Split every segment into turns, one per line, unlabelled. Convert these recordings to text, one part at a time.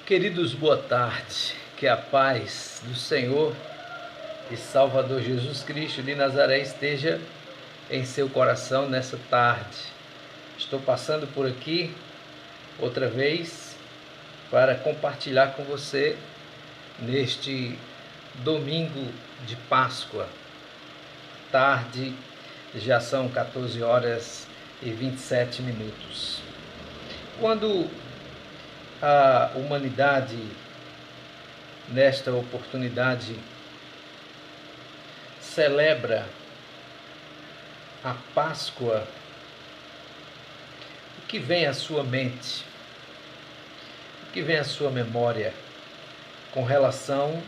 Queridos, boa tarde. Que a paz do Senhor e Salvador Jesus Cristo de Nazaré esteja em seu coração nessa tarde. Estou passando por aqui outra vez para compartilhar com você neste domingo de Páscoa. Tarde, já são 14 horas e 27 minutos. Quando a humanidade, nesta oportunidade, celebra a Páscoa, o que vem à sua mente, o que vem à sua memória com relação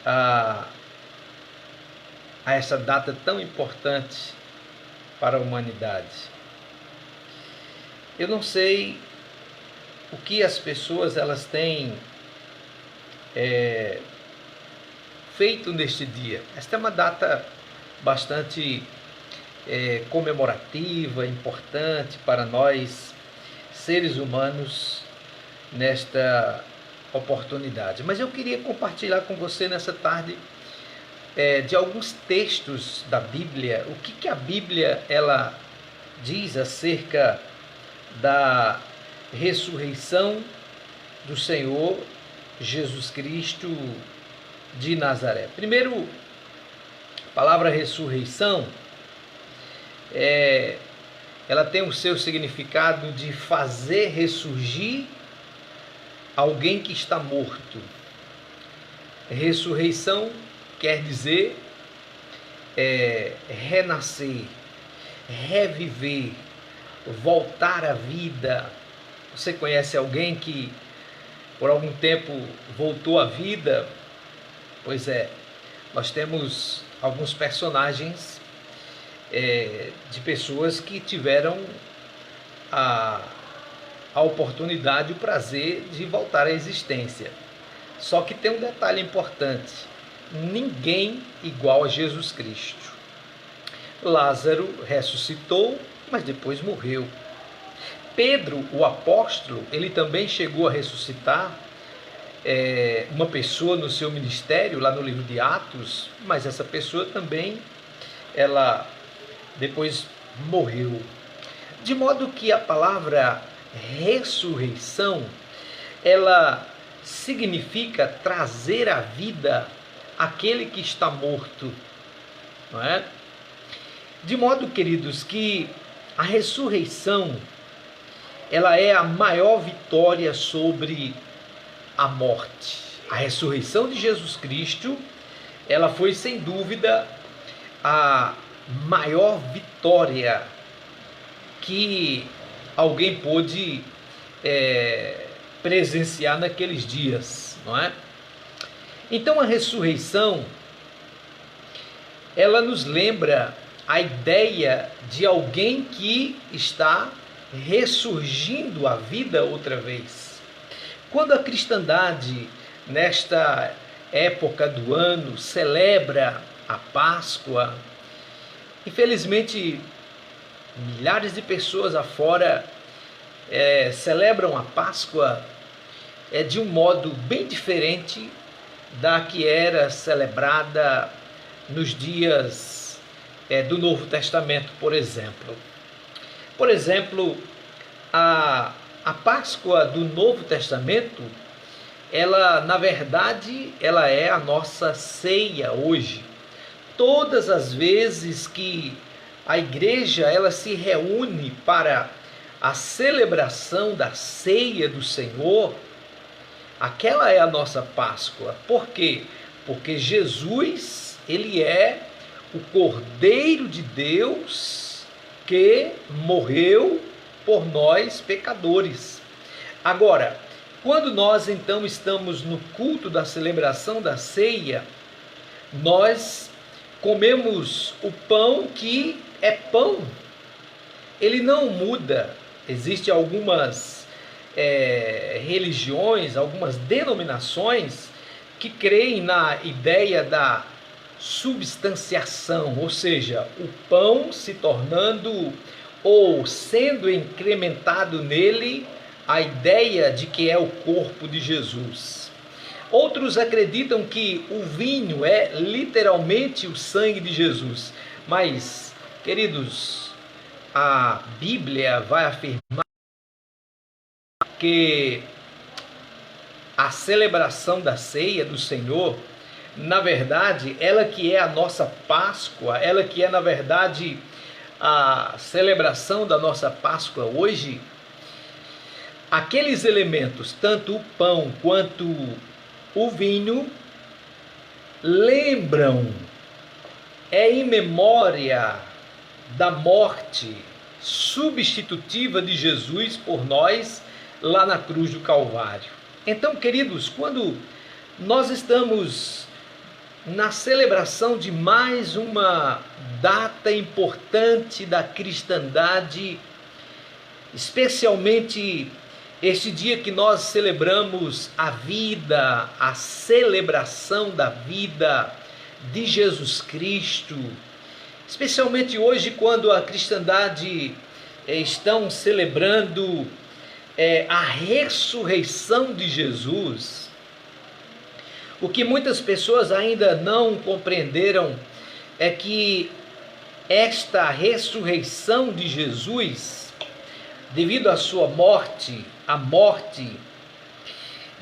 a essa data tão importante para a humanidade? Eu não sei o que as pessoas elas têm feito neste dia. Esta é uma data bastante comemorativa, importante para nós, seres humanos, nesta oportunidade. Mas eu queria compartilhar com você nessa tarde de alguns textos da Bíblia, o que a Bíblia ela diz acerca da ressurreição do Senhor Jesus Cristo de Nazaré. Primeiro, a palavra ressurreição, ela tem o seu significado de fazer ressurgir alguém que está morto. Ressurreição quer dizer renascer, reviver, voltar à vida. Você conhece alguém que por algum tempo voltou à vida? Pois é, nós temos alguns personagens de pessoas que tiveram a oportunidade, o prazer de voltar à existência. Só que tem um detalhe importante: ninguém igual a Jesus Cristo. Lázaro ressuscitou, mas depois morreu. Pedro, o apóstolo, ele também chegou a ressuscitar uma pessoa no seu ministério, lá no livro de Atos, mas essa pessoa também, ela depois morreu. De modo que a palavra ressurreição, ela significa trazer à vida aquele que está morto, não é? De modo, queridos, que a ressurreição, ela é a maior vitória sobre a morte. A ressurreição de Jesus Cristo, ela foi sem dúvida a maior vitória que alguém pôde presenciar naqueles dias, não é? Então a ressurreição, ela nos lembra a ideia de alguém que está ressurgindo à vida outra vez. Quando a cristandade, nesta época do ano, celebra a Páscoa, infelizmente milhares de pessoas afora celebram a Páscoa de um modo bem diferente da que era celebrada nos dias do Novo Testamento, por exemplo. Por exemplo, a Páscoa do Novo Testamento, ela, na verdade, ela é a nossa ceia hoje. Todas as vezes que a igreja ela se reúne para a celebração da ceia do Senhor, aquela é a nossa Páscoa. Por quê? Porque Jesus, ele é o Cordeiro de Deus que morreu por nós pecadores. Agora, quando nós então estamos no culto da celebração da ceia, nós comemos o pão que é pão. Ele não muda. Existem algumas religiões, algumas denominações que creem na ideia da substanciação, ou seja, o pão se tornando ou sendo incrementado nele a ideia de que é o corpo de Jesus. Outros acreditam que o vinho é literalmente o sangue de Jesus. Mas, queridos, a Bíblia vai afirmar que a celebração da ceia do Senhor, na verdade, ela que é a nossa Páscoa, ela que é, na verdade, a celebração da nossa Páscoa hoje, aqueles elementos, tanto o pão quanto o vinho, lembram, é em memória da morte substitutiva de Jesus por nós lá na cruz do Calvário. Então, queridos, quando nós estamos na celebração de mais uma data importante da cristandade, especialmente este dia que nós celebramos a vida, a celebração da vida de Jesus Cristo, especialmente hoje quando a cristandade estão celebrando a ressurreição de Jesus. O que muitas pessoas ainda não compreenderam é que esta ressurreição de Jesus, devido à sua morte, a morte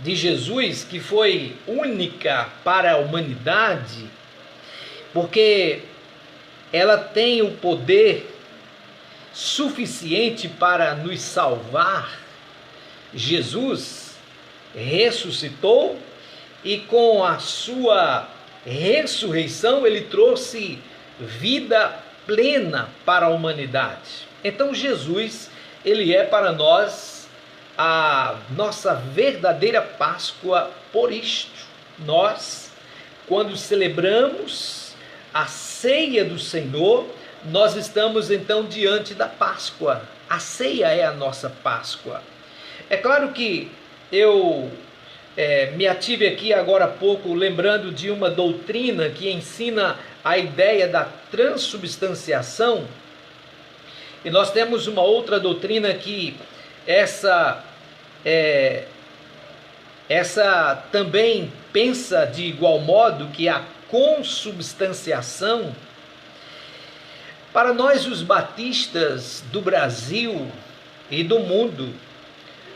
de Jesus, que foi única para a humanidade, porque ela tem o poder suficiente para nos salvar. Jesus ressuscitou e com a sua ressurreição ele trouxe vida plena para a humanidade. Então Jesus, ele é para nós a nossa verdadeira Páscoa. Por isto, nós, quando celebramos a ceia do Senhor, nós estamos então diante da Páscoa. A ceia é a nossa Páscoa. É claro que eu me ative aqui agora há pouco lembrando de uma doutrina que ensina a ideia da transubstanciação, e nós temos uma outra doutrina que essa também pensa de igual modo, que é a consubstanciação. Para nós, os batistas do Brasil e do mundo,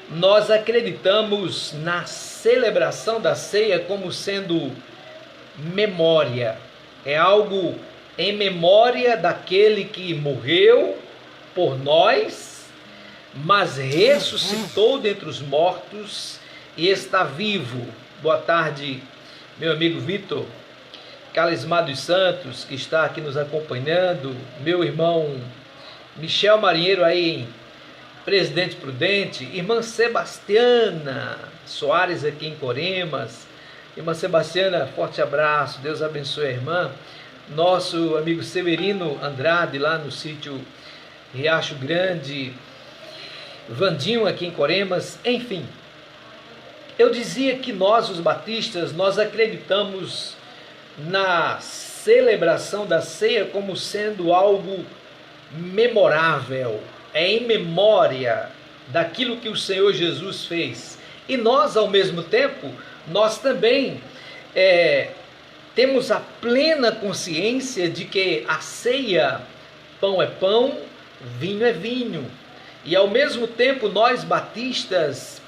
nós acreditamos na celebração da ceia como sendo memória. É algo em memória daquele que morreu por nós, mas ressuscitou dentre os mortos e está vivo. Boa tarde, meu amigo Vitor Calismar dos Santos, que está aqui nos acompanhando, meu irmão Michel Marinheiro aí em Presidente Prudente, irmã Sebastiana Soares aqui em Coremas. Irmã Sebastiana, forte abraço, Deus abençoe a irmã. Nosso amigo Severino Andrade lá no sítio Riacho Grande, Vandinho aqui em Coremas, enfim. Eu dizia que nós, os batistas, nós acreditamos na celebração da ceia como sendo algo memorável, é em memória daquilo que o Senhor Jesus fez. E nós, ao mesmo tempo, nós também temos a plena consciência de que a ceia, pão é pão, vinho é vinho. E ao mesmo tempo, nós batistas,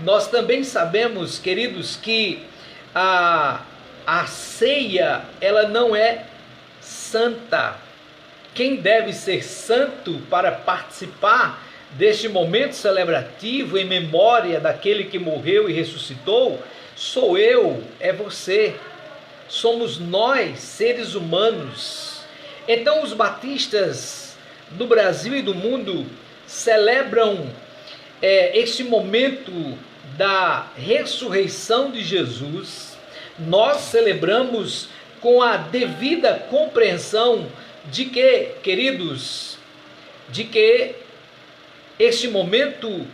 nós também sabemos, queridos, que a ceia, ela não é santa. Quem deve ser santo para participar deste momento celebrativo em memória daquele que morreu e ressuscitou, sou eu, é você. Somos nós, seres humanos. Então os batistas do Brasil e do mundo celebram este momento da ressurreição de Jesus. Nós celebramos com a devida compreensão de que, queridos, de que este momento,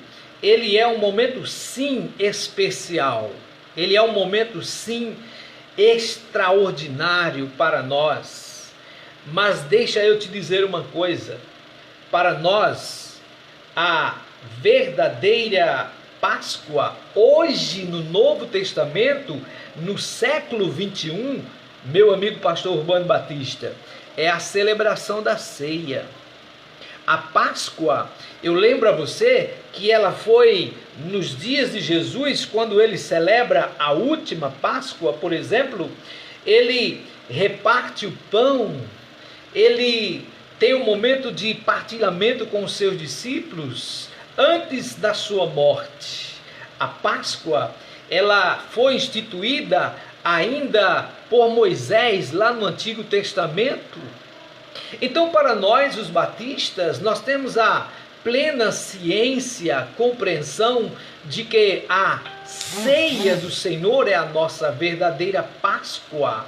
ele é um momento sim especial, ele é um momento sim extraordinário para nós. Mas deixa eu te dizer uma coisa, para nós a verdadeira Páscoa, hoje no Novo Testamento, no século 21, meu amigo pastor Urbano Batista, é a celebração da ceia. A Páscoa, eu lembro a você que ela foi nos dias de Jesus, quando ele celebra a última Páscoa, por exemplo, ele reparte o pão, ele tem um momento de partilhamento com os seus discípulos antes da sua morte. A Páscoa, ela foi instituída ainda por Moisés lá no Antigo Testamento. Então, para nós, os batistas, nós temos a plena ciência, compreensão de que a ceia do Senhor é a nossa verdadeira Páscoa.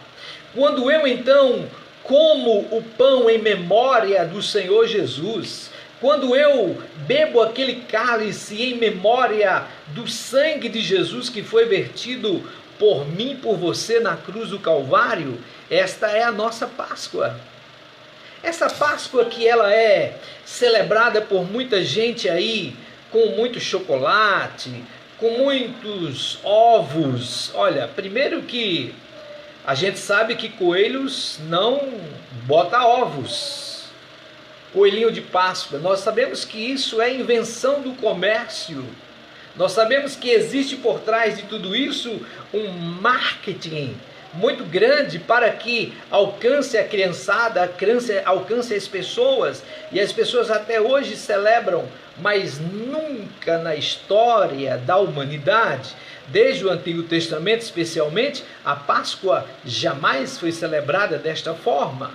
Quando eu, então, como o pão em memória do Senhor Jesus, quando eu bebo aquele cálice em memória do sangue de Jesus que foi vertido por mim, por você na cruz do Calvário, esta é a nossa Páscoa. Essa Páscoa que ela é celebrada por muita gente aí, com muito chocolate, com muitos ovos. Olha, primeiro que a gente sabe que coelhos não botam ovos. Coelhinho de Páscoa, nós sabemos que isso é invenção do comércio. Nós sabemos que existe por trás de tudo isso um marketing muito grande para que alcance a criançada, alcance as pessoas, e as pessoas até hoje celebram, mas nunca na história da humanidade, desde o Antigo Testamento especialmente, a Páscoa jamais foi celebrada desta forma.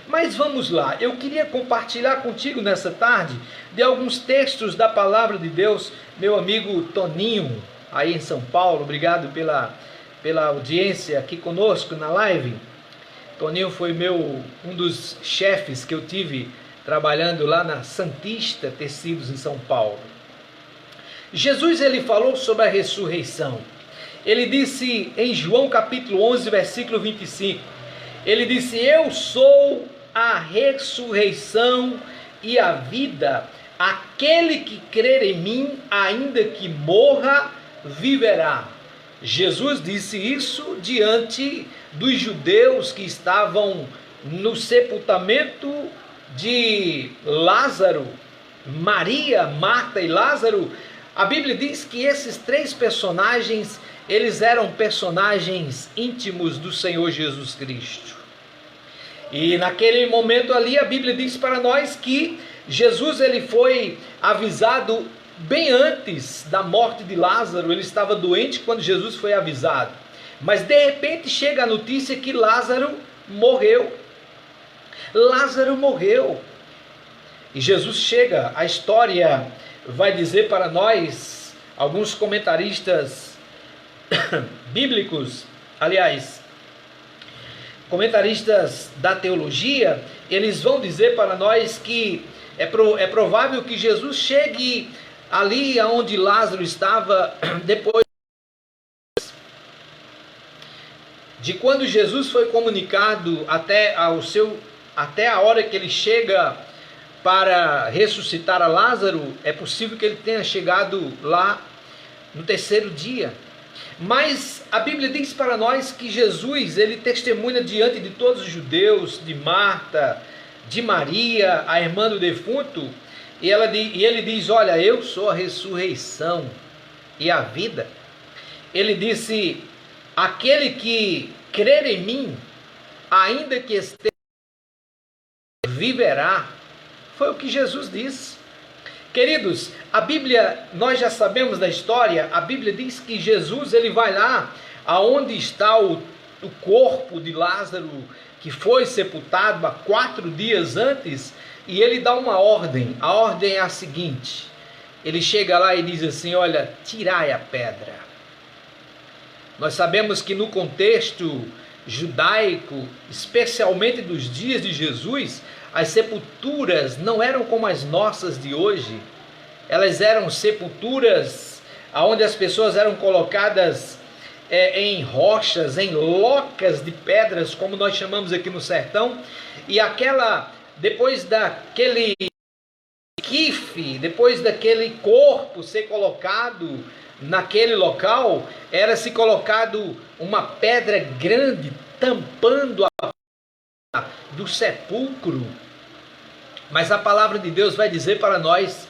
Mas vamos lá, eu queria compartilhar contigo nessa tarde de alguns textos da Palavra de Deus, meu amigo Toninho, aí em São Paulo, obrigado pela audiência aqui conosco na live. Toninho foi um dos chefes que eu tive trabalhando lá na Santista Tecidos em São Paulo. Jesus, ele falou sobre a ressurreição. Ele disse em João capítulo 11, versículo 25, ele disse: eu sou a ressurreição e a vida, aquele que crer em mim, ainda que morra, viverá. Jesus disse isso diante dos judeus que estavam no sepultamento de Lázaro, Maria, Marta e Lázaro. A Bíblia diz que esses três personagens, eles eram personagens íntimos do Senhor Jesus Cristo. E naquele momento ali, a Bíblia diz para nós que Jesus, ele foi avisado bem antes da morte de Lázaro. Ele estava doente quando Jesus foi avisado. Mas de repente chega a notícia que Lázaro morreu. Lázaro morreu. E Jesus chega, a história vai dizer para nós, alguns comentaristas bíblicos, aliás, comentaristas da teologia, eles vão dizer para nós que é provável que Jesus chegue ali onde Lázaro estava, depois de quando Jesus foi comunicado até a hora que ele chega para ressuscitar a Lázaro. É possível que ele tenha chegado lá no terceiro dia. Mas a Bíblia diz para nós que Jesus, ele testemunha diante de todos os judeus, de Marta, de Maria, a irmã do defunto, e ele diz: olha, eu sou a ressurreição e a vida. Ele disse: aquele que crer em mim, ainda que esteja, viverá. Foi o que Jesus disse. Queridos, a Bíblia, nós já sabemos da história. A Bíblia diz que Jesus, ele vai lá aonde está o corpo de Lázaro, que foi sepultado há 4 dias antes, e ele dá uma ordem. A ordem é a seguinte: ele chega lá e diz assim: olha, tirai a pedra. Nós sabemos que no contexto judaico, especialmente dos dias de Jesus, as sepulturas não eram como as nossas de hoje. Elas eram sepulturas onde as pessoas eram colocadas em rochas, em locas de pedras, como nós chamamos aqui no sertão. E depois daquele esquife, depois daquele corpo ser colocado naquele local, era se colocado uma pedra grande tampando a porta do sepulcro. Mas a palavra de Deus vai dizer para nós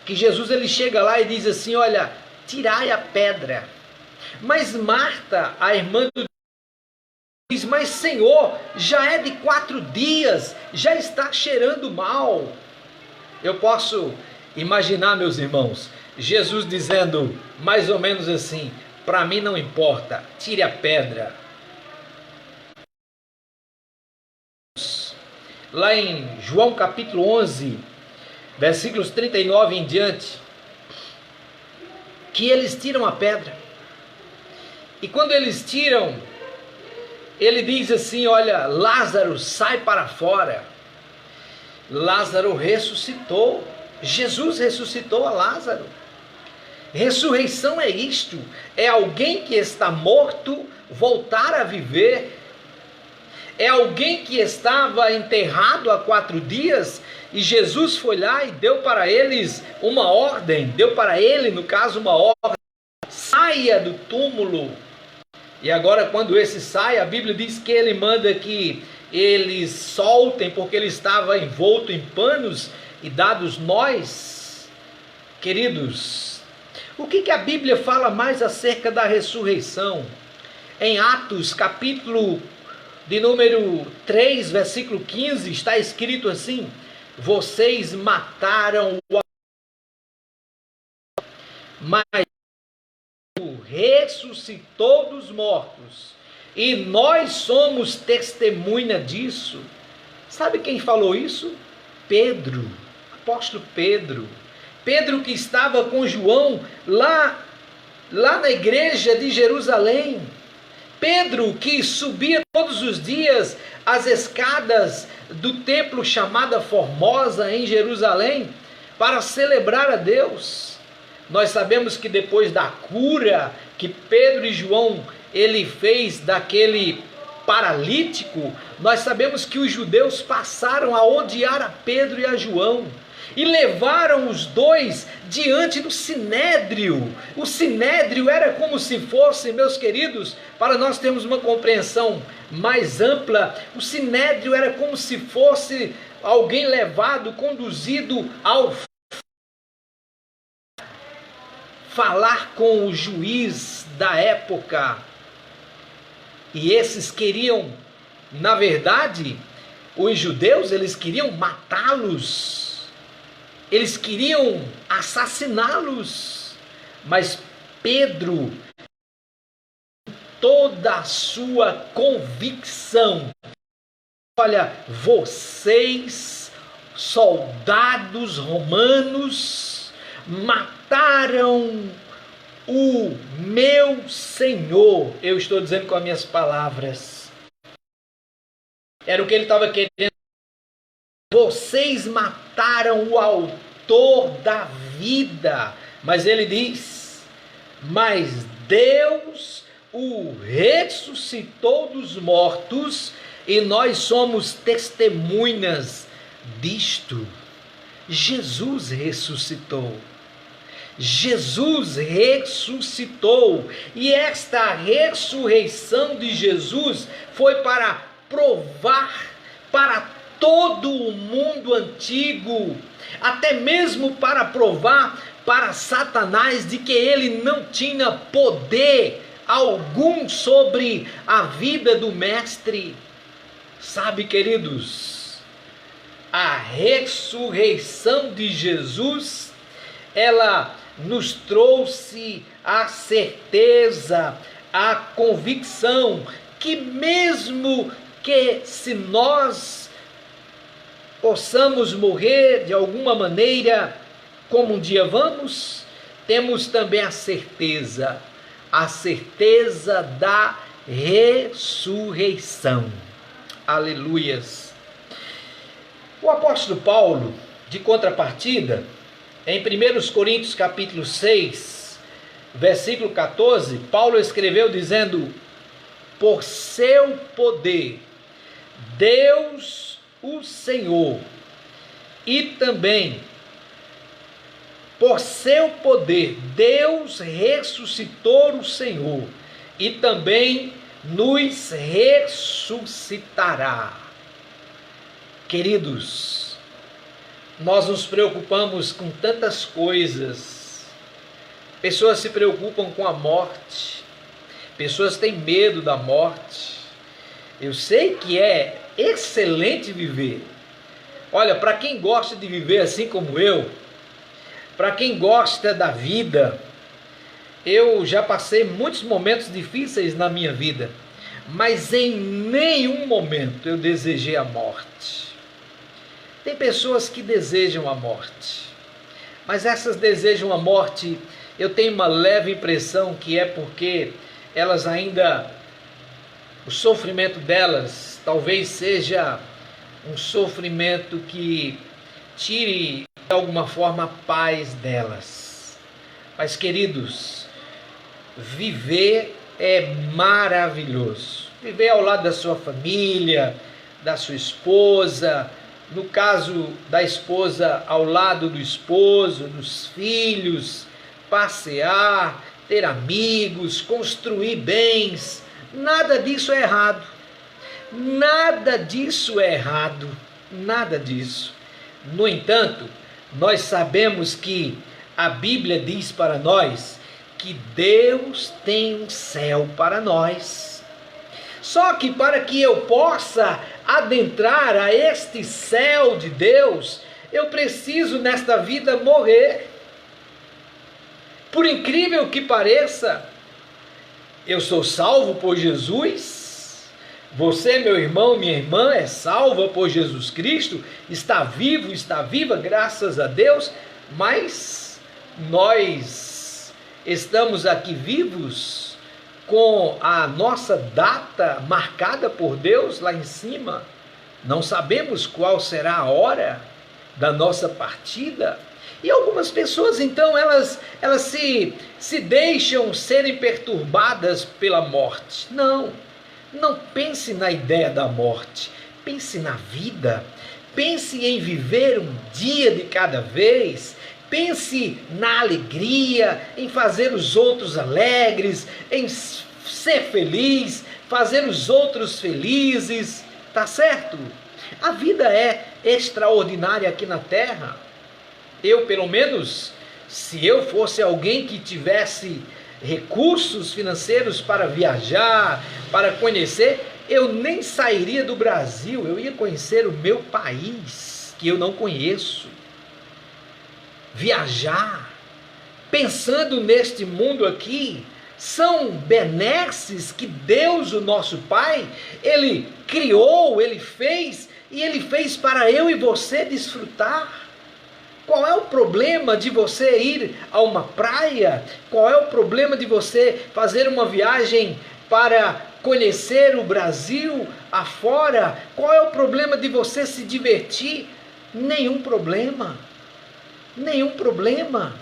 que Jesus ele chega lá e diz assim: olha, tirai a pedra. Mas Marta, a irmã do diz: mas Senhor, já é de 4 dias, já está cheirando mal. Eu posso imaginar, meus irmãos, Jesus dizendo mais ou menos assim: para mim não importa, tire a pedra. Lá em João capítulo 11, versículos 39 em diante, que eles tiram a pedra. E quando eles tiram, ele diz assim: olha, Lázaro, sai para fora. Lázaro ressuscitou. Jesus ressuscitou a Lázaro. Ressurreição é isto: é alguém que está morto voltar a viver. É alguém que estava enterrado há 4 dias e Jesus foi lá e deu para eles uma ordem, deu para ele, no caso, uma ordem: saia do túmulo. E agora, quando esse sai, a Bíblia diz que ele manda que eles soltem, porque ele estava envolto em panos e dados nós. Queridos, o que a Bíblia fala mais acerca da ressurreição? Em Atos, capítulo de número 3, versículo 15, está escrito assim: vocês mataram o mas ressuscitou dos mortos, e nós somos testemunha disso. Sabe quem falou isso? Pedro, apóstolo Pedro. Pedro que estava com João lá na igreja de Jerusalém. Pedro que subia todos os dias as escadas do templo chamada Formosa em Jerusalém para celebrar a Deus. Nós sabemos que depois da cura que Pedro e João ele fez daquele paralítico, nós sabemos que os judeus passaram a odiar a Pedro e a João e levaram os dois diante do sinédrio. O sinédrio era como se fosse, meus queridos, para nós termos uma compreensão mais ampla, o sinédrio era como se fosse alguém levado, conduzido ao falar com o juiz da época. E esses queriam, na verdade, os judeus, eles queriam matá-los, eles queriam assassiná-los. Mas Pedro, toda a sua convicção, olha, vocês, soldados romanos, mataram o meu Senhor. Eu estou dizendo com as minhas palavras. Era o que ele estava querendo. Vocês mataram o autor da vida. Mas ele diz: mas Deus o ressuscitou dos mortos e nós somos testemunhas disto. Jesus ressuscitou. Jesus ressuscitou, e esta ressurreição de Jesus foi para provar para todo o mundo antigo, até mesmo para provar para Satanás de que ele não tinha poder algum sobre a vida do Mestre. Sabe, queridos, a ressurreição de Jesus, ela nos trouxe a certeza, a convicção que mesmo que se nós possamos morrer de alguma maneira, como um dia vamos, temos também a certeza da ressurreição. Aleluias. O apóstolo Paulo, de contrapartida, em 1 Coríntios capítulo 6, versículo 14, Paulo escreveu dizendo: por seu poder, Deus o Senhor, e também por seu poder, Deus ressuscitou o Senhor e também nos ressuscitará. Queridos, nós nos preocupamos com tantas coisas. Pessoas se preocupam com a morte. Pessoas têm medo da morte. Eu sei que é excelente viver. Olha, para quem gosta de viver assim como eu, para quem gosta da vida, eu já passei muitos momentos difíceis na minha vida, mas em nenhum momento eu desejei a morte. Tem pessoas que desejam a morte, mas essas desejam a morte, eu tenho uma leve impressão que é porque elas ainda, o sofrimento delas talvez seja um sofrimento que tire de alguma forma a paz delas. Mas, queridos, viver é maravilhoso. Viver ao lado da sua família, da sua esposa, no caso da esposa ao lado do esposo, dos filhos, passear, ter amigos, construir bens, nada disso é errado. Nada disso é errado, nada disso. No entanto, nós sabemos que a Bíblia diz para nós que Deus tem um céu para nós. Só que para que eu possa adentrar a este céu de Deus, eu preciso nesta vida morrer. Por incrível que pareça, eu sou salvo por Jesus. Você, meu irmão, minha irmã, é salva por Jesus Cristo, está vivo, está viva, graças a Deus, mas nós estamos aqui vivos com a nossa data marcada por Deus lá em cima. Não sabemos qual será a hora da nossa partida. E algumas pessoas, então, elas se deixam serem perturbadas pela morte. Não pense na ideia da morte, pense na vida, pense em viver um dia de cada vez, pense na alegria, em fazer os outros alegres, em ser feliz, fazer os outros felizes, tá certo? A vida é extraordinária aqui na terra. Eu, pelo menos, se eu fosse alguém que tivesse recursos financeiros para viajar, para conhecer, eu nem sairia do Brasil, eu ia conhecer o meu país, que eu não conheço. Viajar, pensando neste mundo aqui, são benesses que Deus, o nosso Pai, Ele criou, Ele fez, e Ele fez para eu e você desfrutar. Qual é o problema de você ir a uma praia? Qual é o problema de você fazer uma viagem para conhecer o Brasil afora? Qual é o problema de você se divertir? Nenhum problema. Nenhum problema.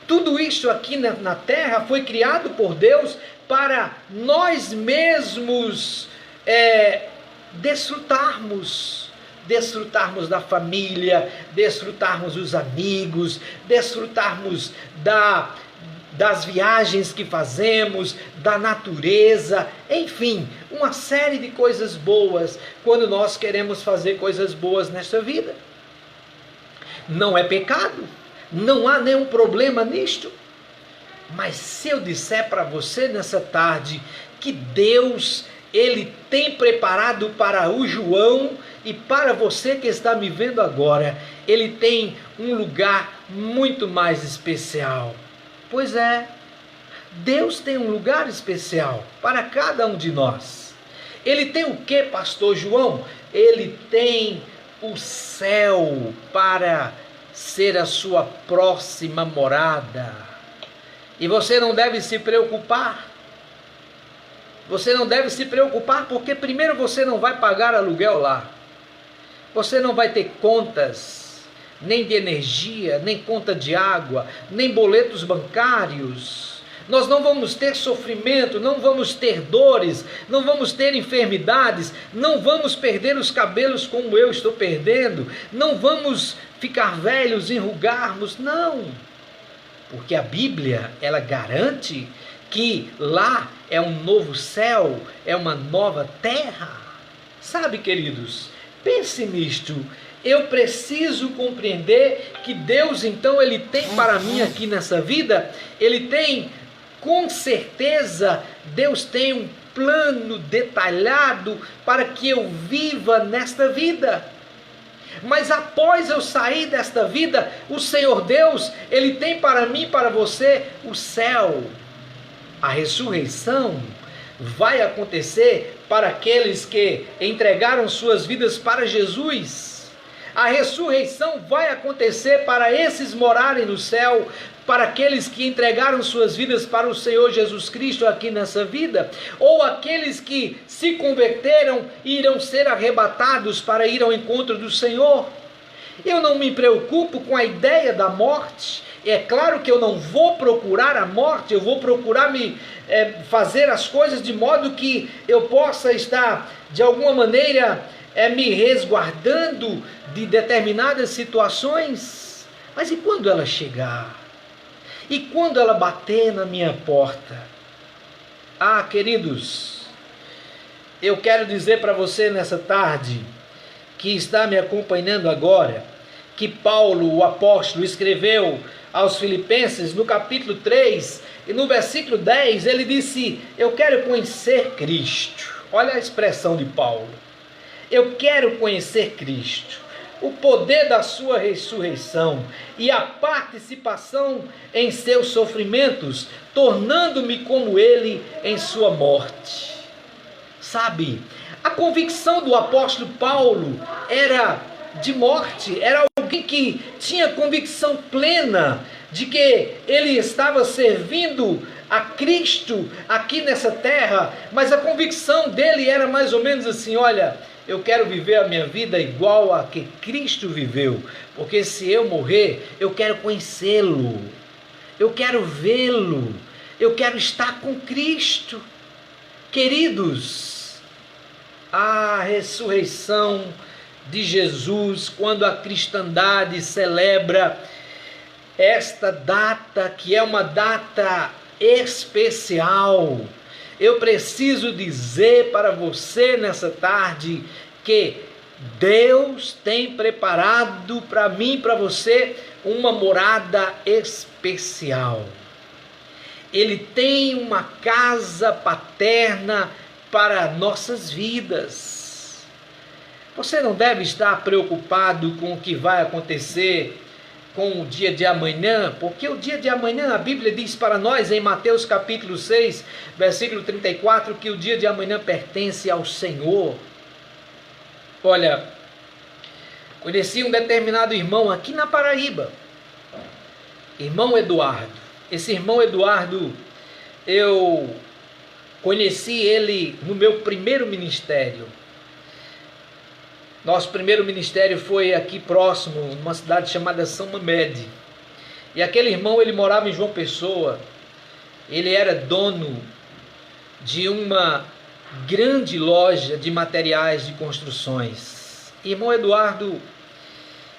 Tudo isso aqui na terra foi criado por Deus para nós mesmos desfrutarmos da família, desfrutarmos dos amigos, desfrutarmos das viagens que fazemos, da natureza, enfim, uma série de coisas boas, quando nós queremos fazer coisas boas nesta vida. Não é pecado, não há nenhum problema nisto. Mas se eu disser para você nessa tarde que Deus, Ele tem preparado para o João e para você que está me vendo agora, Ele tem um lugar muito mais especial. Pois é, Deus tem um lugar especial para cada um de nós. Ele tem o que, pastor João? Ele tem o céu para ser a sua próxima morada. E você não deve se preocupar. Você não deve se preocupar porque primeiro você não vai pagar aluguel lá. Você não vai ter contas, nem de energia, nem conta de água, nem boletos bancários. Nós não vamos ter sofrimento, não vamos ter dores, não vamos ter enfermidades, não vamos perder os cabelos como eu estou perdendo, não vamos ficar velhos, enrugarmos, não. porque a Bíblia, ela garante que lá é um novo céu, é uma nova terra. Sabe, queridos, pense nisto. Eu preciso compreender que Deus, então, Ele tem para mim aqui nessa vida, Ele tem, com certeza, Deus tem um plano detalhado para que eu viva nesta vida. Mas após eu sair desta vida, o Senhor Deus, Ele tem para mim e para você o céu. A ressurreição vai acontecer para aqueles que entregaram suas vidas para Jesus. A ressurreição vai acontecer para esses morarem no céu, para aqueles que entregaram suas vidas para o Senhor Jesus Cristo aqui nessa vida, ou aqueles que se converteram e irão ser arrebatados para ir ao encontro do Senhor. Eu não me preocupo com a ideia da morte. É claro que eu não vou procurar a morte, eu vou procurar fazer as coisas de modo que eu possa estar, de alguma maneira, me resguardando de determinadas situações. Mas e quando ela chegar? E quando ela bater na minha porta? Ah, queridos, eu quero dizer para você nessa tarde, que está me acompanhando agora, que Paulo, o apóstolo, escreveu aos Filipenses, no capítulo 3, e no versículo 10, ele disse: eu quero conhecer Cristo. Olha a expressão de Paulo. Eu quero conhecer Cristo, o poder da sua ressurreição e a participação em seus sofrimentos, tornando-me como ele em sua morte. Sabe, a convicção do apóstolo Paulo era de morte, era alguém que tinha convicção plena de que ele estava servindo a Cristo aqui nessa terra, mas a convicção dele era mais ou menos assim: olha, eu quero viver a minha vida igual a que Cristo viveu, porque se eu morrer, eu quero conhecê-lo, eu quero vê-lo, eu quero estar com Cristo. Queridos, a ressurreição de Jesus, quando a cristandade celebra esta data, que é uma data especial, eu preciso dizer para você nessa tarde que Deus tem preparado para mim e para você uma morada especial. Ele tem uma casa paterna para nossas vidas. Você não deve estar preocupado com o que vai acontecer com o dia de amanhã, porque o dia de amanhã, a Bíblia diz para nós em Mateus capítulo 6, versículo 34, que o dia de amanhã pertence ao Senhor. Olha, conheci um determinado irmão aqui na Paraíba, irmão Eduardo. Esse irmão Eduardo, eu conheci ele no meu primeiro ministério. Nosso primeiro ministério foi aqui próximo, numa cidade chamada São Mamede. E aquele irmão, ele morava em João Pessoa. Ele era dono de uma grande loja de materiais de construções. Irmão Eduardo,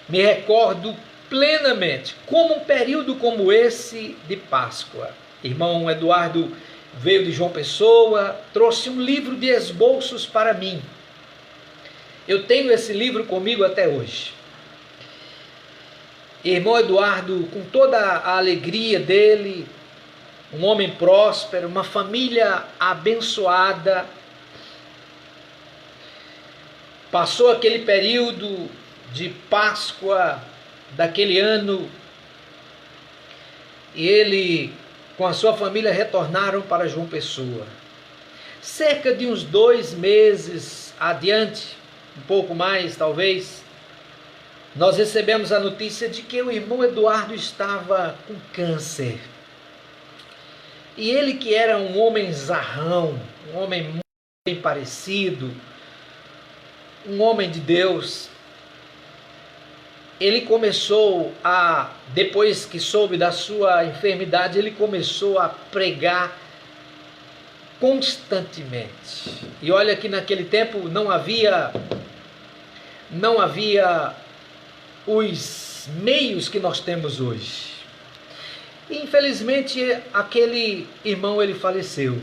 me recordo plenamente como um período como esse de Páscoa. Irmão Eduardo veio de João Pessoa, trouxe um livro de esboços para mim. Eu tenho esse livro comigo até hoje. Irmão Eduardo, com toda a alegria dele, um homem próspero, uma família abençoada, passou aquele período de Páscoa daquele ano e ele, com a sua família, retornaram para João Pessoa. Cerca de uns 2 meses adiante, um pouco mais talvez, nós recebemos a notícia de que o irmão Eduardo estava com câncer. E ele, que era um homem zarrão, um homem muito bem parecido, um homem de Deus, ele começou a, depois que soube da sua enfermidade, ele começou a pregar constantemente. E olha que naquele tempo não havia os meios que nós temos hoje. E, infelizmente, aquele irmão ele faleceu.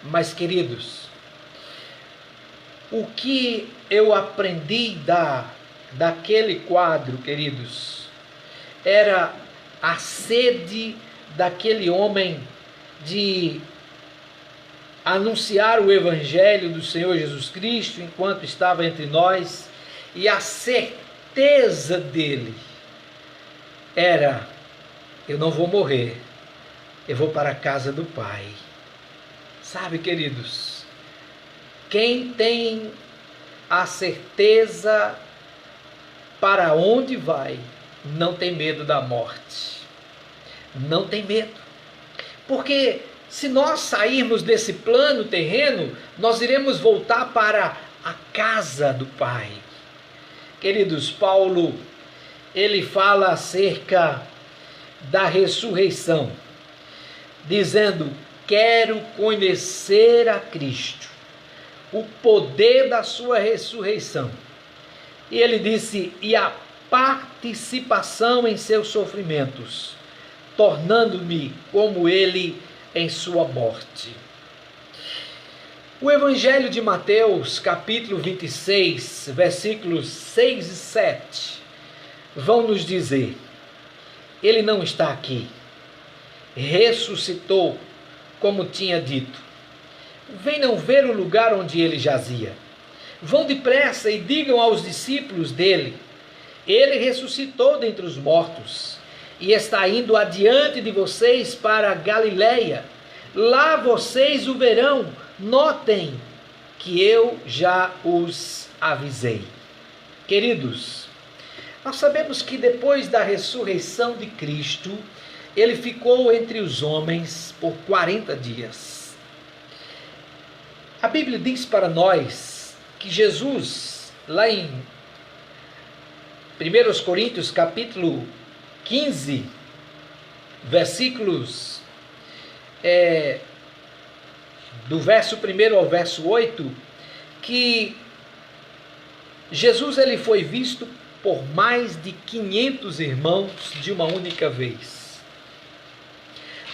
Mas, queridos, o que eu aprendi daquele quadro, queridos, era a sede daquele homem de anunciar o Evangelho do Senhor Jesus Cristo enquanto estava entre nós, e a certeza dele era: eu não vou morrer, eu vou para a casa do Pai. Sabe, queridos, quem tem a certeza para onde vai, não tem medo da morte. Não tem medo. Porque se nós sairmos desse plano terreno, nós iremos voltar para a casa do Pai. Queridos, Paulo, ele fala acerca da ressurreição, dizendo: quero conhecer a Cristo, o poder da sua ressurreição. E ele disse: e a participação em seus sofrimentos, tornando-me como ele em sua morte. O Evangelho de Mateus, capítulo 26, versículos 6 e 7, vão nos dizer: ele não está aqui, ressuscitou, como tinha dito. Venham ver o lugar onde ele jazia. Vão depressa e digam aos discípulos dele: ele ressuscitou dentre os mortos e está indo adiante de vocês para a Galileia. Lá vocês o verão. Notem que eu já os avisei. Queridos, nós sabemos que depois da ressurreição de Cristo, ele ficou entre os homens por 40 dias. A Bíblia diz para nós que Jesus, lá em 1 Coríntios capítulo 15, versículos do verso 1 ao verso 8, que Jesus ele foi visto por mais de 500 irmãos de uma única vez.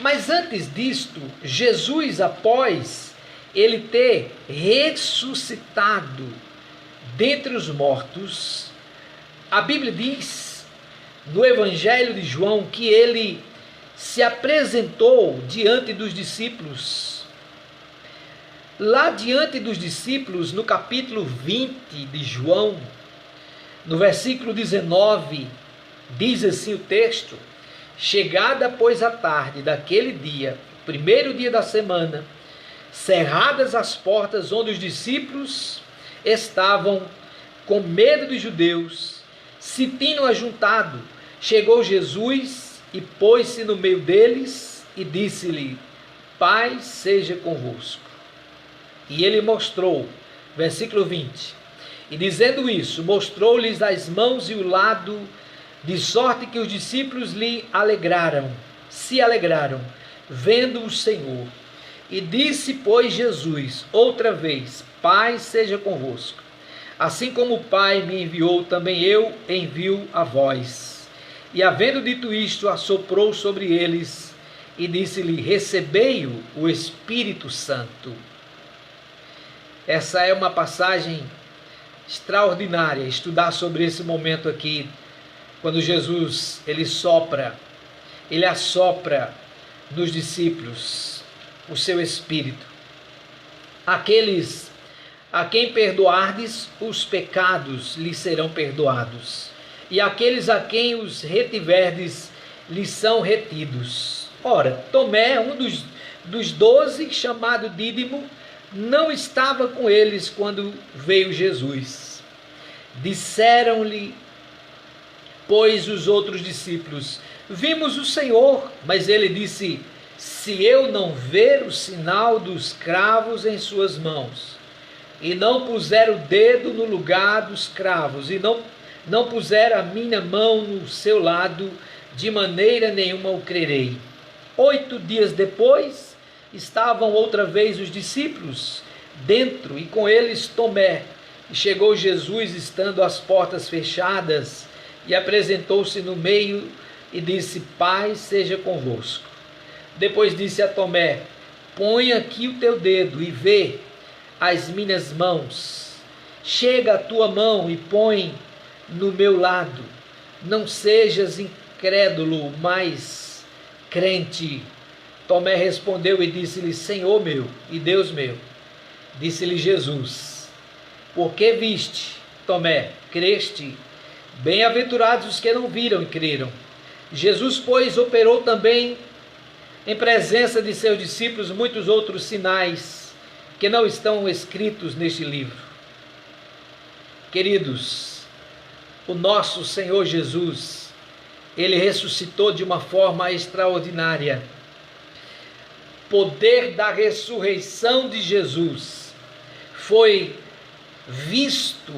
Mas antes disto, Jesus, após ele ter ressuscitado dentre os mortos, a Bíblia diz no Evangelho de João que ele se apresentou diante dos discípulos. Lá diante dos discípulos, no capítulo 20 de João, no versículo 19, diz assim o texto: chegada, pois, a tarde daquele dia, primeiro dia da semana, cerradas as portas onde os discípulos estavam com medo dos judeus, se tinham ajuntado, chegou Jesus e pôs-se no meio deles e disse-lhe: paz seja convosco. E ele mostrou, versículo 20, e dizendo isso, mostrou-lhes as mãos e o lado, de sorte que os discípulos se alegraram, vendo o Senhor. E disse, pois, Jesus, outra vez: paz seja convosco. Assim como o Pai me enviou, também eu envio a vós. E havendo dito isto, assoprou sobre eles e disse-lhe: recebei-o, o Espírito Santo. Essa é uma passagem extraordinária, estudar sobre esse momento aqui, quando Jesus, ele assopra nos discípulos o seu Espírito. Aqueles a quem perdoardes os pecados lhes serão perdoados, e aqueles a quem os retiverdes lhes são retidos. Ora, Tomé, um dos 12, chamado Dídimo, não estava com eles quando veio Jesus. Disseram-lhe, pois, os outros discípulos: vimos o Senhor. Mas ele disse: se eu não ver o sinal dos cravos em suas mãos, e não puser o dedo no lugar dos cravos, e não puser a minha mão no seu lado, de maneira nenhuma o crerei. 8 dias depois, estavam outra vez os discípulos dentro, e com eles Tomé. E chegou Jesus, estando as portas fechadas, e apresentou-se no meio e disse: Paz seja convosco. Depois disse a Tomé: Põe aqui o teu dedo e vê as minhas mãos. Chega a tua mão e põe no meu lado. Não sejas incrédulo, mas crente. Tomé respondeu e disse-lhe: Senhor meu e Deus meu. Disse-lhe Jesus: Por que viste, Tomé, creste? Bem-aventurados os que não viram e creram. Jesus, pois, operou também em presença de seus discípulos muitos outros sinais que não estão escritos neste livro. Queridos, o nosso Senhor Jesus, ele ressuscitou de uma forma extraordinária. Poder da ressurreição de Jesus foi visto,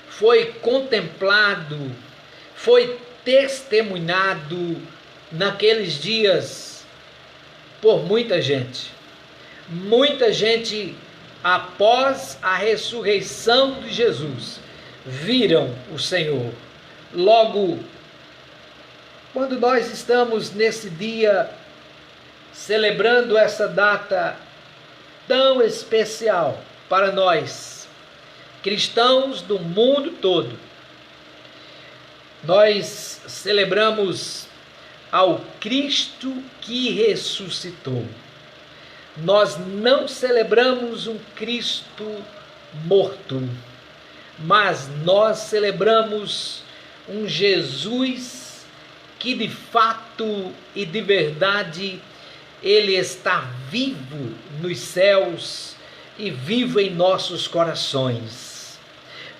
foi contemplado, foi testemunhado naqueles dias por muita gente. Muita gente, após a ressurreição de Jesus, viram o Senhor. Logo, quando nós estamos nesse dia, celebrando essa data tão especial para nós, cristãos do mundo todo, nós celebramos ao Cristo que ressuscitou. Nós não celebramos um Cristo morto, mas nós celebramos um Jesus que de fato e de verdade ele está vivo nos céus e vivo em nossos corações.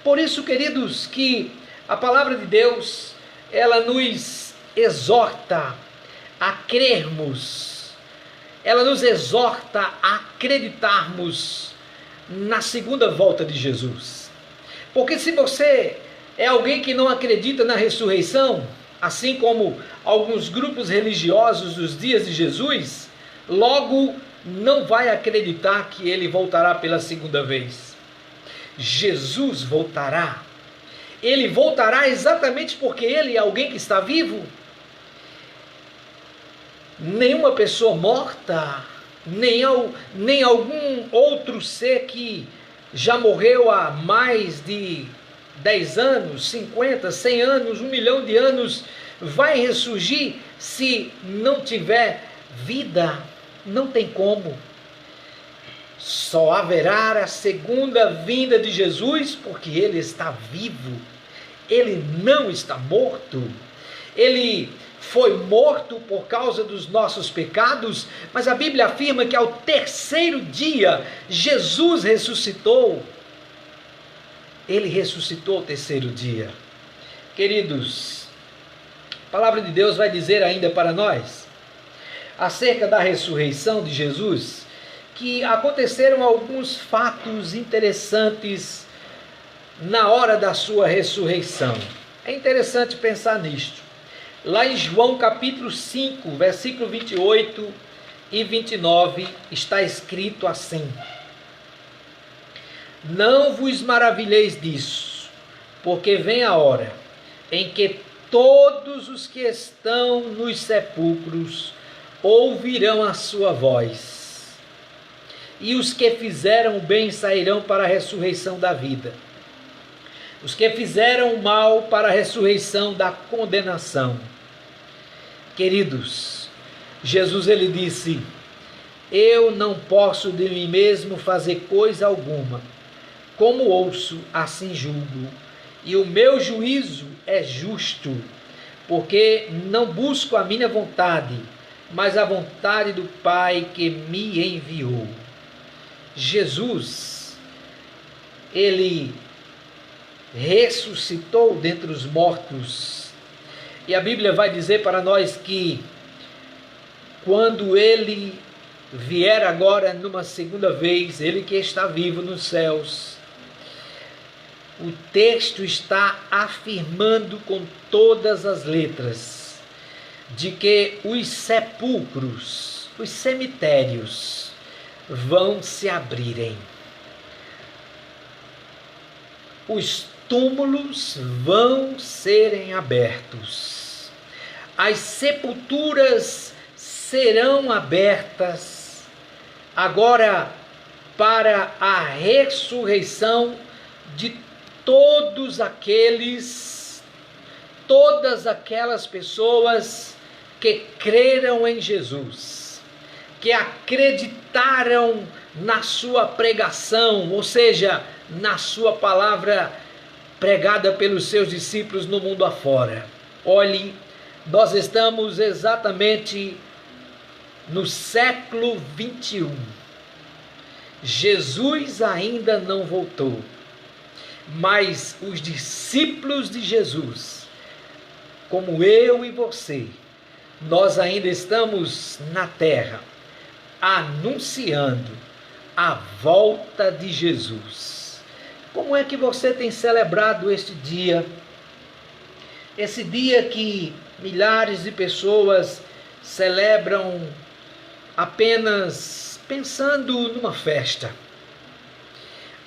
Por isso, queridos, que a palavra de Deus, ela nos exorta a crermos, ela nos exorta a acreditarmos na segunda volta de Jesus. Porque se você é alguém que não acredita na ressurreição, assim como alguns grupos religiosos dos dias de Jesus, logo não vai acreditar que ele voltará pela segunda vez. Jesus voltará. Ele voltará exatamente porque ele é alguém que está vivo. Nenhuma pessoa morta, nem algum outro ser que já morreu há mais de 10 anos, 50, 100 anos, 1 milhão de anos, vai ressurgir se não tiver vida. Não tem como. Só haverá a segunda vinda de Jesus porque ele está vivo. Ele não está morto. Ele foi morto por causa dos nossos pecados, mas a Bíblia afirma que ao terceiro dia Jesus ressuscitou. Ele ressuscitou ao terceiro dia. Queridos, a palavra de Deus vai dizer ainda para nós, acerca da ressurreição de Jesus, que aconteceram alguns fatos interessantes na hora da sua ressurreição. É interessante pensar nisto. Lá em João capítulo 5, versículo 28 e 29, está escrito assim: Não vos maravilheis disso, porque vem a hora em que todos os que estão nos sepulcros ouvirão a sua voz, e os que fizeram o bem sairão para a ressurreição da vida, os que fizeram o mal para a ressurreição da condenação. Queridos, Jesus ele disse: Eu não posso de mim mesmo fazer coisa alguma, como ouço, assim julgo, e o meu juízo é justo, porque não busco a minha vontade, mas a vontade do Pai que me enviou. Jesus, ele ressuscitou dentre os mortos, e a Bíblia vai dizer para nós que quando ele vier agora numa segunda vez, ele que está vivo nos céus, o texto está afirmando com todas as letras de que os sepulcros, os cemitérios vão se abrirem. Os túmulos vão serem abertos. as sepulturas serão abertas agora para a ressurreição de todas aquelas pessoas que creram em Jesus, que acreditaram na sua pregação, ou seja, na sua palavra pregada pelos seus discípulos no mundo afora. Olhe, nós estamos exatamente no século 21. Jesus ainda não voltou, mas os discípulos de Jesus, como eu e você, nós ainda estamos na terra anunciando a volta de Jesus. Como é que você tem celebrado este dia? Esse dia que milhares de pessoas celebram apenas pensando numa festa.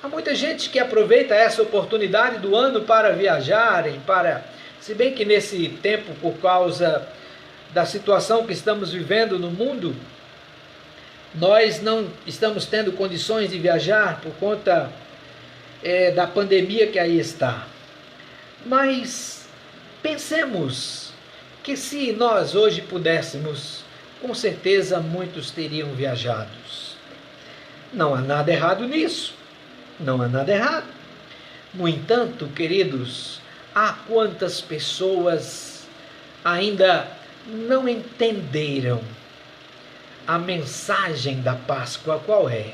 Há muita gente que aproveita essa oportunidade do ano para viajarem, se bem que nesse tempo, por causa da situação que estamos vivendo no mundo, nós não estamos tendo condições de viajar por conta da pandemia que aí está. Mas pensemos que se nós hoje pudéssemos, com certeza muitos teriam viajado. Não há nada errado nisso. Não há nada errado. No entanto, queridos, há quantas pessoas ainda não entenderam a mensagem da Páscoa, qual é?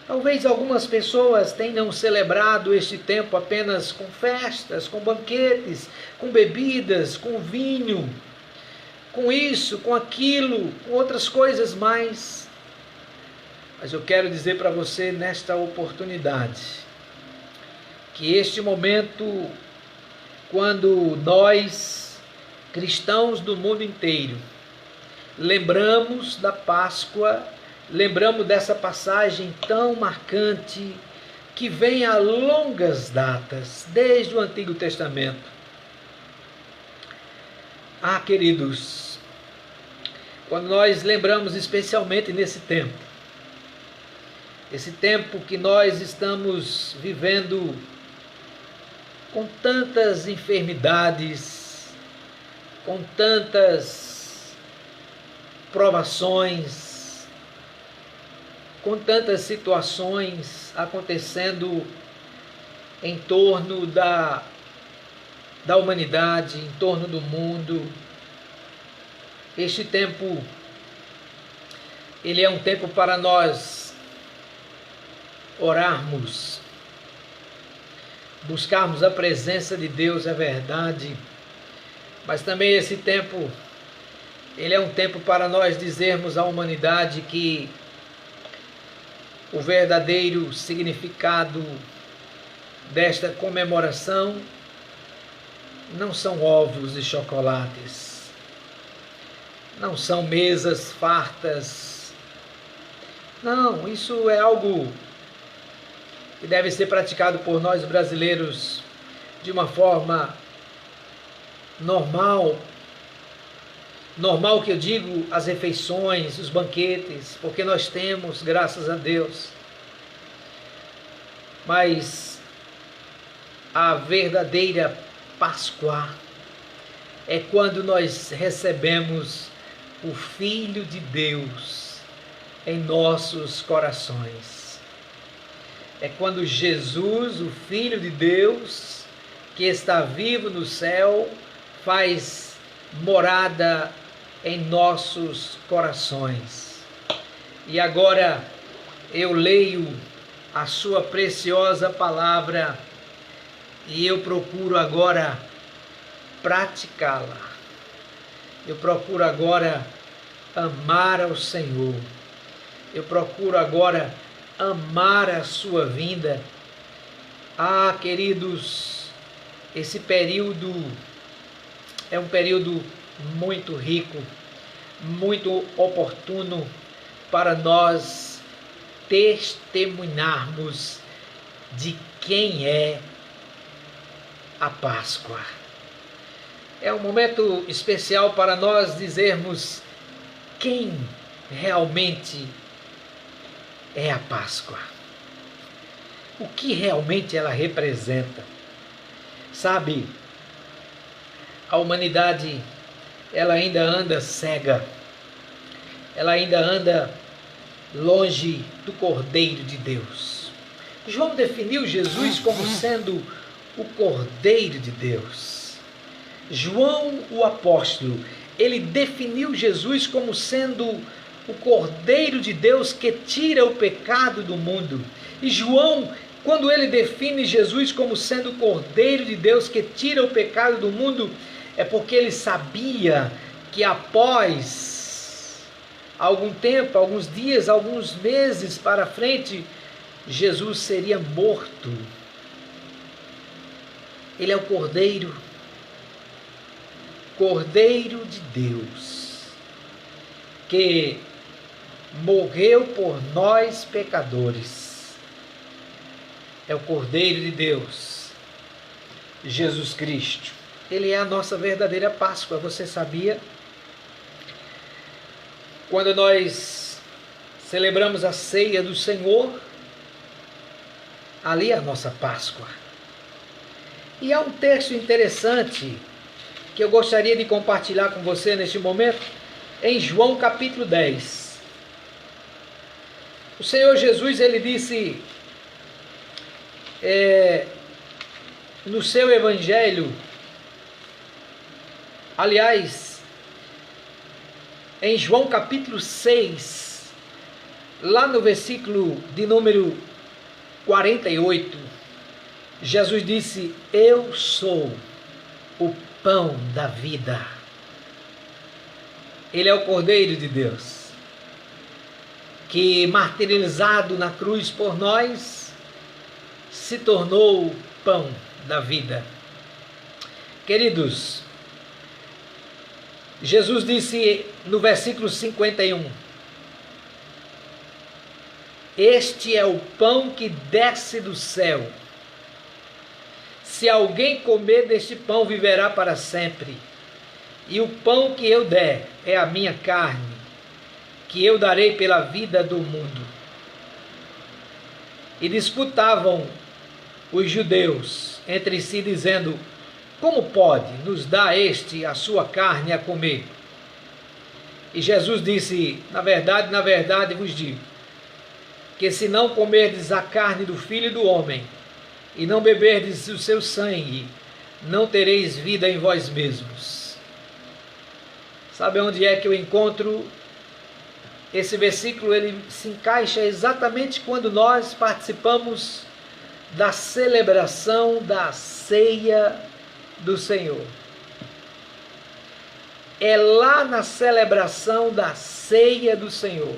Talvez algumas pessoas tenham celebrado este tempo apenas com festas, com banquetes, com bebidas, com vinho, com isso, com aquilo, com outras coisas mais. Mas eu quero dizer para você nesta oportunidade que este momento, quando nós, cristãos do mundo inteiro, lembramos da Páscoa, lembramos dessa passagem tão marcante que vem a longas datas, desde o Antigo Testamento. Ah, queridos, quando nós lembramos especialmente nesse tempo, esse tempo que nós estamos vivendo com tantas enfermidades, com tantas provações, com tantas situações acontecendo em torno da humanidade, em torno do mundo. Este tempo, ele é um tempo para nós orarmos, buscarmos a presença de Deus, é verdade, mas também esse tempo, ele é um tempo para nós dizermos à humanidade que o verdadeiro significado desta comemoração não são ovos e chocolates, não são mesas fartas, não, isso é algo que deve ser praticado por nós brasileiros de uma forma normal. Normal que eu digo, as refeições, os banquetes, porque nós temos, graças a Deus. Mas a verdadeira Páscoa é quando nós recebemos o Filho de Deus em nossos corações. É quando Jesus, o Filho de Deus, que está vivo no céu, faz morada em nossos corações. E agora eu leio a sua preciosa palavra e eu procuro agora praticá-la. Eu procuro agora amar ao Senhor. Eu procuro agora amar a sua vinda. Ah, queridos, esse período é um período muito rico, muito oportuno para nós testemunharmos de quem é a Páscoa. é um momento especial para nós dizermos quem realmente é a Páscoa. O que realmente ela representa. Sabe, a humanidade, ela ainda anda cega. Ela ainda anda longe do Cordeiro de Deus. João definiu Jesus como sendo o Cordeiro de Deus. João, o apóstolo, ele definiu Jesus como sendo o Cordeiro de Deus que tira o pecado do mundo. E João, quando ele define Jesus como sendo o Cordeiro de Deus que tira o pecado do mundo, é porque ele sabia que após algum tempo, alguns dias, alguns meses para frente, Jesus seria morto. Ele é o Cordeiro de Deus, que morreu por nós pecadores. É o Cordeiro de Deus, Jesus Cristo. Ele é a nossa verdadeira Páscoa, você sabia? Quando nós celebramos a ceia do Senhor, ali é a nossa Páscoa. E há um texto interessante que eu gostaria de compartilhar com você neste momento, em João capítulo 10. O Senhor Jesus, ele disse no seu evangelho, aliás, em João capítulo 6, lá no versículo de número 48, Jesus disse: eu sou o pão da vida. Ele é o Cordeiro de Deus, que martirizado na cruz por nós, se tornou o pão da vida. Queridos, Jesus disse no versículo 51, este é o pão que desce do céu. Se alguém comer deste pão, viverá para sempre. E o pão que eu der é a minha carne, que eu darei pela vida do mundo. E disputavam os judeus entre si, dizendo: como pode nos dar este a sua carne a comer? E Jesus disse: na verdade vos digo, que se não comerdes a carne do Filho do Homem, e não beberdes o seu sangue, não tereis vida em vós mesmos. Sabe onde é que eu encontro esse versículo? Ele se encaixa exatamente quando nós participamos da celebração da ceia do Senhor. É lá na celebração da ceia do Senhor,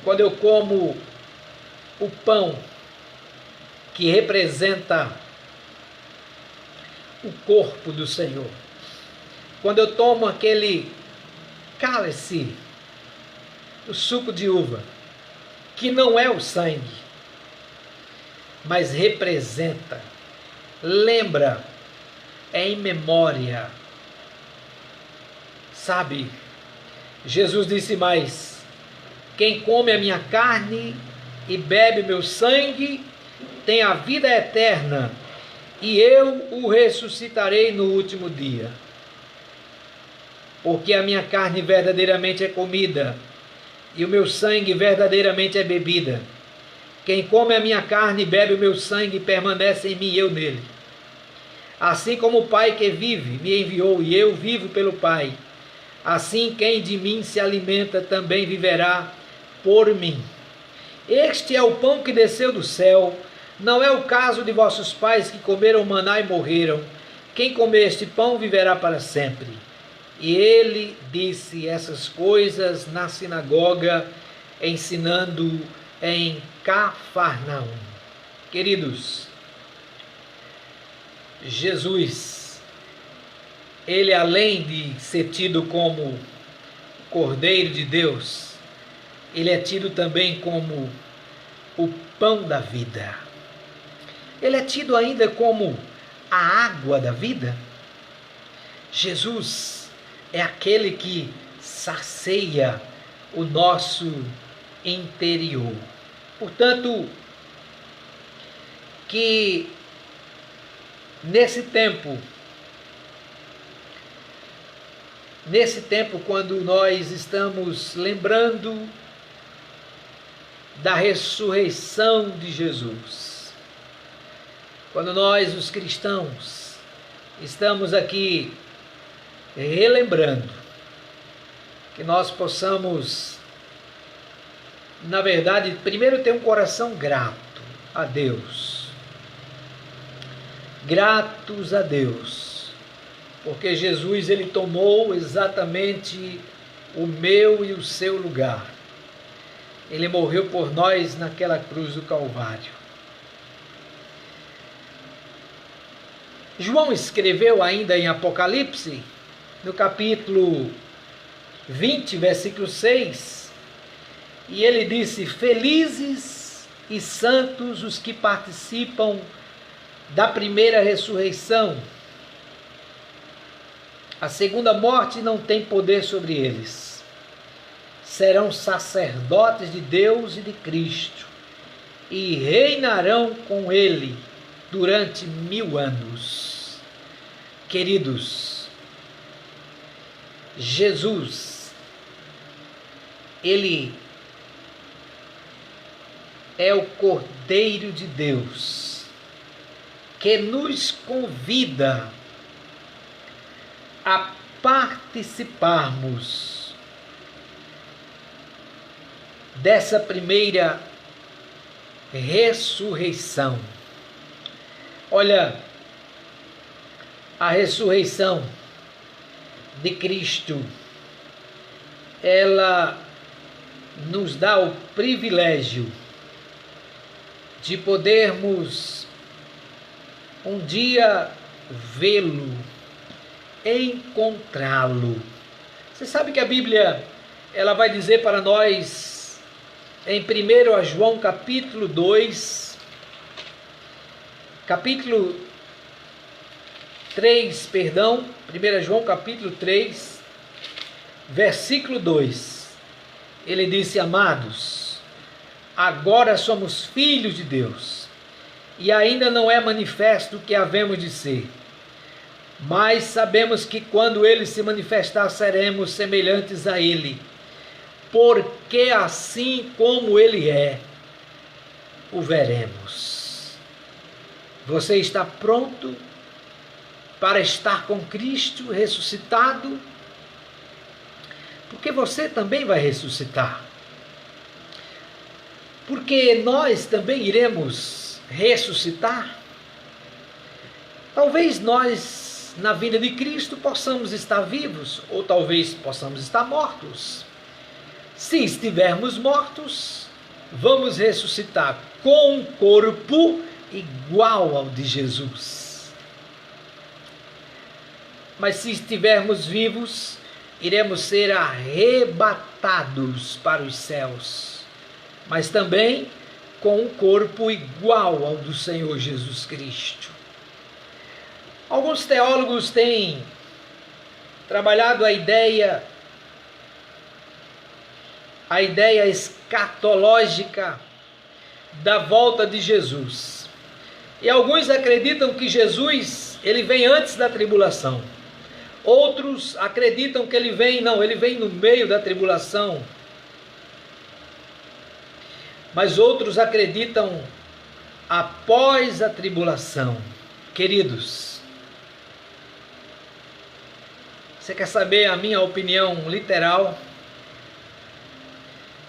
quando eu como o pão que representa o corpo do Senhor, quando eu tomo aquele cálice, o suco de uva, que não é o sangue, mas representa, lembra, é em memória. Sabe, Jesus disse mais: quem come a minha carne e bebe meu sangue tem a vida eterna, e eu o ressuscitarei no último dia. Porque a minha carne verdadeiramente é comida, e o meu sangue verdadeiramente é bebida. Quem come a minha carne e bebe o meu sangue permanece em mim e eu nele. Assim como o Pai que vive me enviou, e eu vivo pelo Pai, assim quem de mim se alimenta também viverá por mim. Este é o pão que desceu do céu. Não é o caso de vossos pais que comeram maná e morreram. Quem comer este pão viverá para sempre. E ele disse essas coisas na sinagoga, ensinando em Cafarnaum. Queridos, Jesus, ele, além de ser tido como Cordeiro de Deus, ele é tido também como o pão da vida. Ele é tido ainda como a água da vida. Jesus é aquele que sacia o nosso interior. Portanto, que nesse tempo, quando nós estamos lembrando da ressurreição de Jesus, quando nós, os cristãos, estamos aqui relembrando, que nós possamos, na verdade, primeiro ter um coração grato a Deus. Gratos a Deus, porque Jesus, ele tomou exatamente o meu e o seu lugar. Ele morreu por nós naquela cruz do Calvário. João escreveu ainda em Apocalipse, no capítulo 20, versículo 6, e ele disse: felizes e santos os que participam da primeira ressurreição. A segunda morte não tem poder sobre eles. Serão sacerdotes de Deus e de Cristo, e reinarão com ele durante 1000 anos. Queridos, Jesus, ele é o Cordeiro de Deus, que nos convida a participarmos dessa primeira ressurreição. Olha, a ressurreição de Cristo, ela nos dá o privilégio de podermos um dia vê-lo, encontrá-lo. Você sabe que a Bíblia, ela vai dizer para nós em 1 João capítulo 2, capítulo 3, 1 João capítulo 3, versículo 2, ele disse: amados, agora somos filhos de Deus, e ainda não é manifesto o que havemos de ser, mas sabemos que quando ele se manifestar, seremos semelhantes a ele, porque assim como ele é, o veremos. Você está pronto para estar com Cristo ressuscitado? Porque você também vai ressuscitar. Porque nós também iremos ressuscitar. Talvez nós, na vinda de Cristo, possamos estar vivos, ou talvez possamos estar mortos. Se estivermos mortos, vamos ressuscitar com um corpo igual ao de Jesus. Mas se estivermos vivos, iremos ser arrebatados para os céus, mas também com um corpo igual ao do Senhor Jesus Cristo. Alguns teólogos têm trabalhado a ideia escatológica da volta de Jesus. E alguns acreditam que Jesus, ele vem antes da tribulação. Outros acreditam que ele vem no meio da tribulação. Mas outros acreditam após a tribulação. Queridos, você quer saber a minha opinião literal?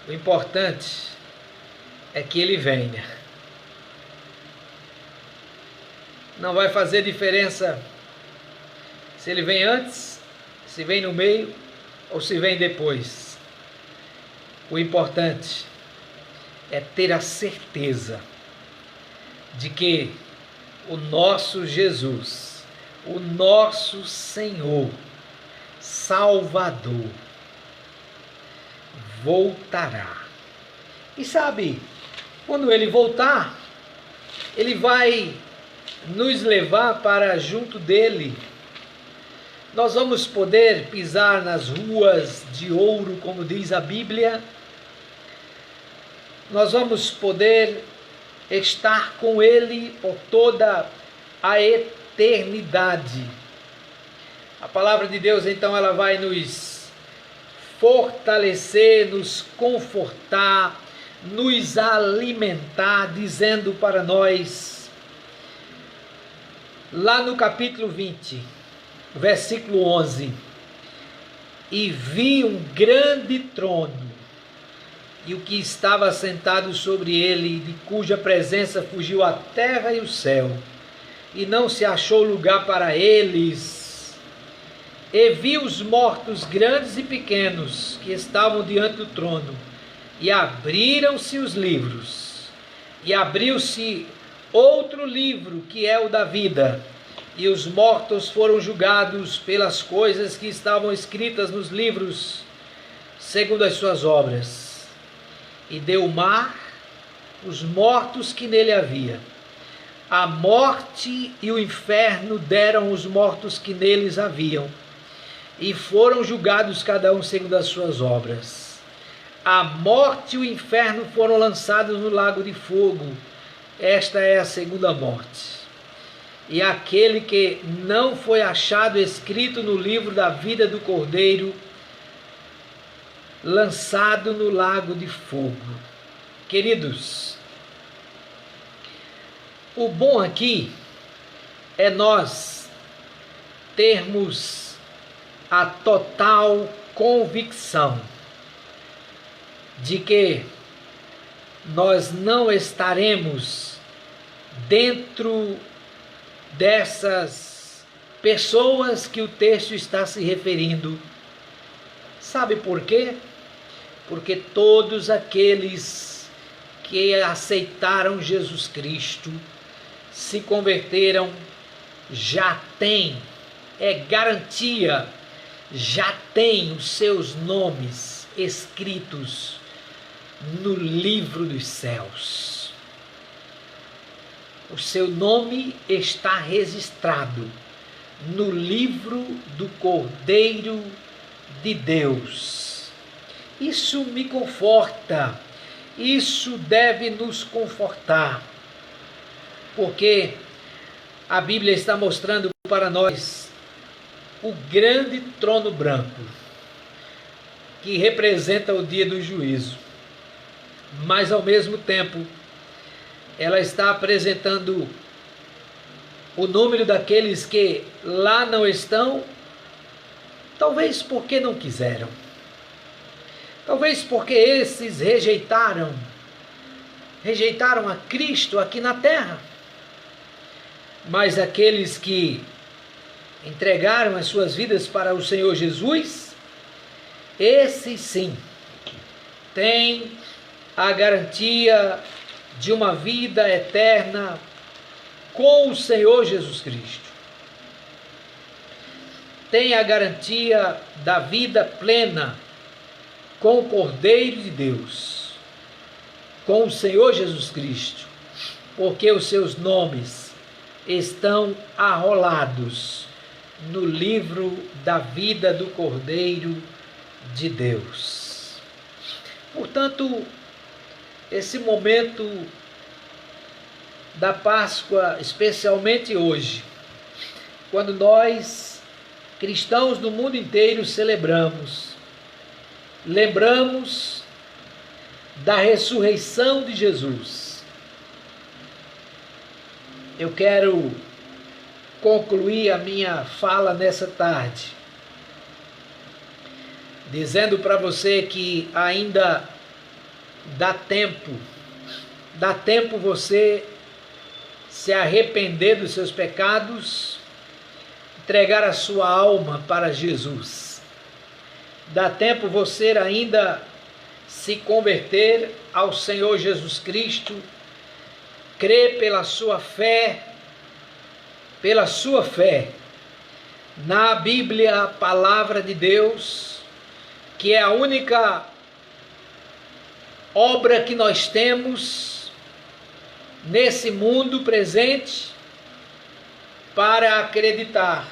O importante é que ele venha. Não vai fazer diferença se ele vem antes, se vem no meio ou se vem depois. O importante é ter a certeza de que o nosso Jesus, o nosso Senhor, Salvador, voltará. E sabe, quando ele voltar, ele vai nos levar para junto dele, Nós vamos poder pisar nas ruas de ouro, como diz a Bíblia. Nós vamos poder estar com Ele por toda a eternidade. A palavra de Deus, então, ela vai nos fortalecer, nos confortar, nos alimentar, dizendo para nós, lá no capítulo 20, versículo 11: e vi um grande trono, e o que estava sentado sobre ele, de cuja presença fugiu a terra e o céu, e não se achou lugar para eles. E vi os mortos, grandes e pequenos, que estavam diante do trono, e abriram-se os livros, e abriu-se outro livro, que é o da vida, e os mortos foram julgados pelas coisas que estavam escritas nos livros, segundo as suas obras. E deu o mar os mortos que nele havia. A morte e o inferno deram os mortos que neles haviam, e foram julgados cada um segundo as suas obras. A morte e o inferno foram lançados no lago de fogo. Esta é a segunda morte. E aquele que não foi achado escrito no livro da vida do Cordeiro, lançado no lago de fogo. Queridos, o bom aqui é nós termos a total convicção de que nós não estaremos dentro dessas pessoas que o texto está se referindo. Sabe por quê? Porque todos aqueles que aceitaram Jesus Cristo, se converteram, já têm, é garantia, já têm os seus nomes escritos no livro dos céus. O seu nome está registrado no livro do Cordeiro de Deus. Isso me conforta, isso deve nos confortar, porque a Bíblia está mostrando para nós o grande trono branco, que representa o dia do juízo, mas ao mesmo tempo ela está apresentando o número daqueles que lá não estão, talvez porque não quiseram, talvez porque esses rejeitaram a Cristo aqui na terra. Mas aqueles que entregaram as suas vidas para o Senhor Jesus, esses sim têm a garantia de uma vida eterna com o Senhor Jesus Cristo. Tem a garantia da vida plena com o Cordeiro de Deus, com o Senhor Jesus Cristo, porque os seus nomes estão arrolados no livro da vida do Cordeiro de Deus. Portanto, esse momento da Páscoa, especialmente hoje, quando nós, cristãos do mundo inteiro, celebramos, lembramos da ressurreição de Jesus. Eu quero concluir a minha fala nessa tarde, dizendo para você que ainda dá tempo você se arrepender dos seus pecados, entregar a sua alma para Jesus. Dá tempo você ainda se converter ao Senhor Jesus Cristo, crer pela sua fé na Bíblia, a palavra de Deus, que é a única obra que nós temos nesse mundo presente para acreditar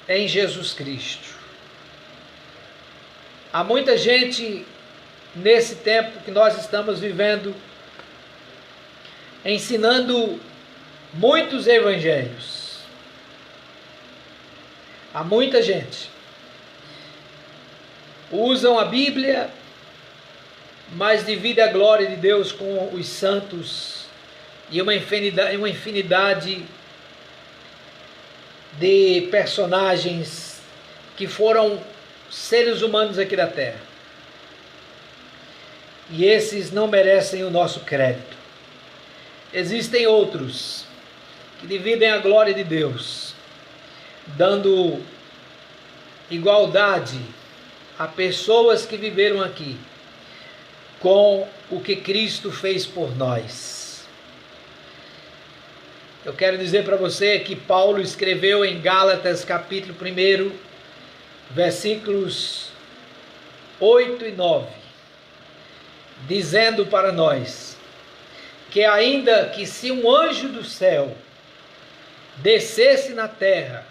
em Jesus Cristo. Há muita gente nesse tempo que nós estamos vivendo ensinando muitos evangelhos. Há muita gente. Usam a Bíblia, mas dividem a glória de Deus com os santos e uma infinidade de personagens que foram seres humanos aqui da terra. E esses não merecem o nosso crédito. Existem outros que dividem a glória de Deus, dando igualdade a pessoas que viveram aqui com o que Cristo fez por nós. Eu quero dizer para você que Paulo escreveu em Gálatas capítulo 1, versículos 8 e 9, dizendo para nós que ainda que se um anjo do céu descesse na terra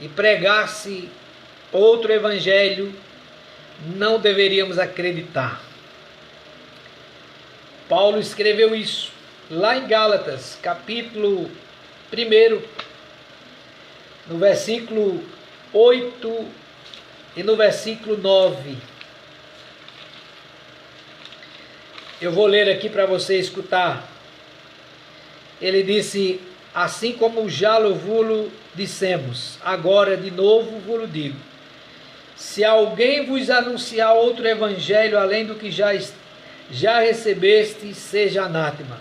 e pregasse outro evangelho, não deveríamos acreditar. Paulo escreveu isso lá em Gálatas, capítulo 1, no versículo 8 e no versículo 9. Eu vou ler aqui para você escutar. Ele disse: assim como já vos dissemos, agora de novo vos digo, se alguém vos anunciar outro evangelho além do que já recebeste, seja anátema.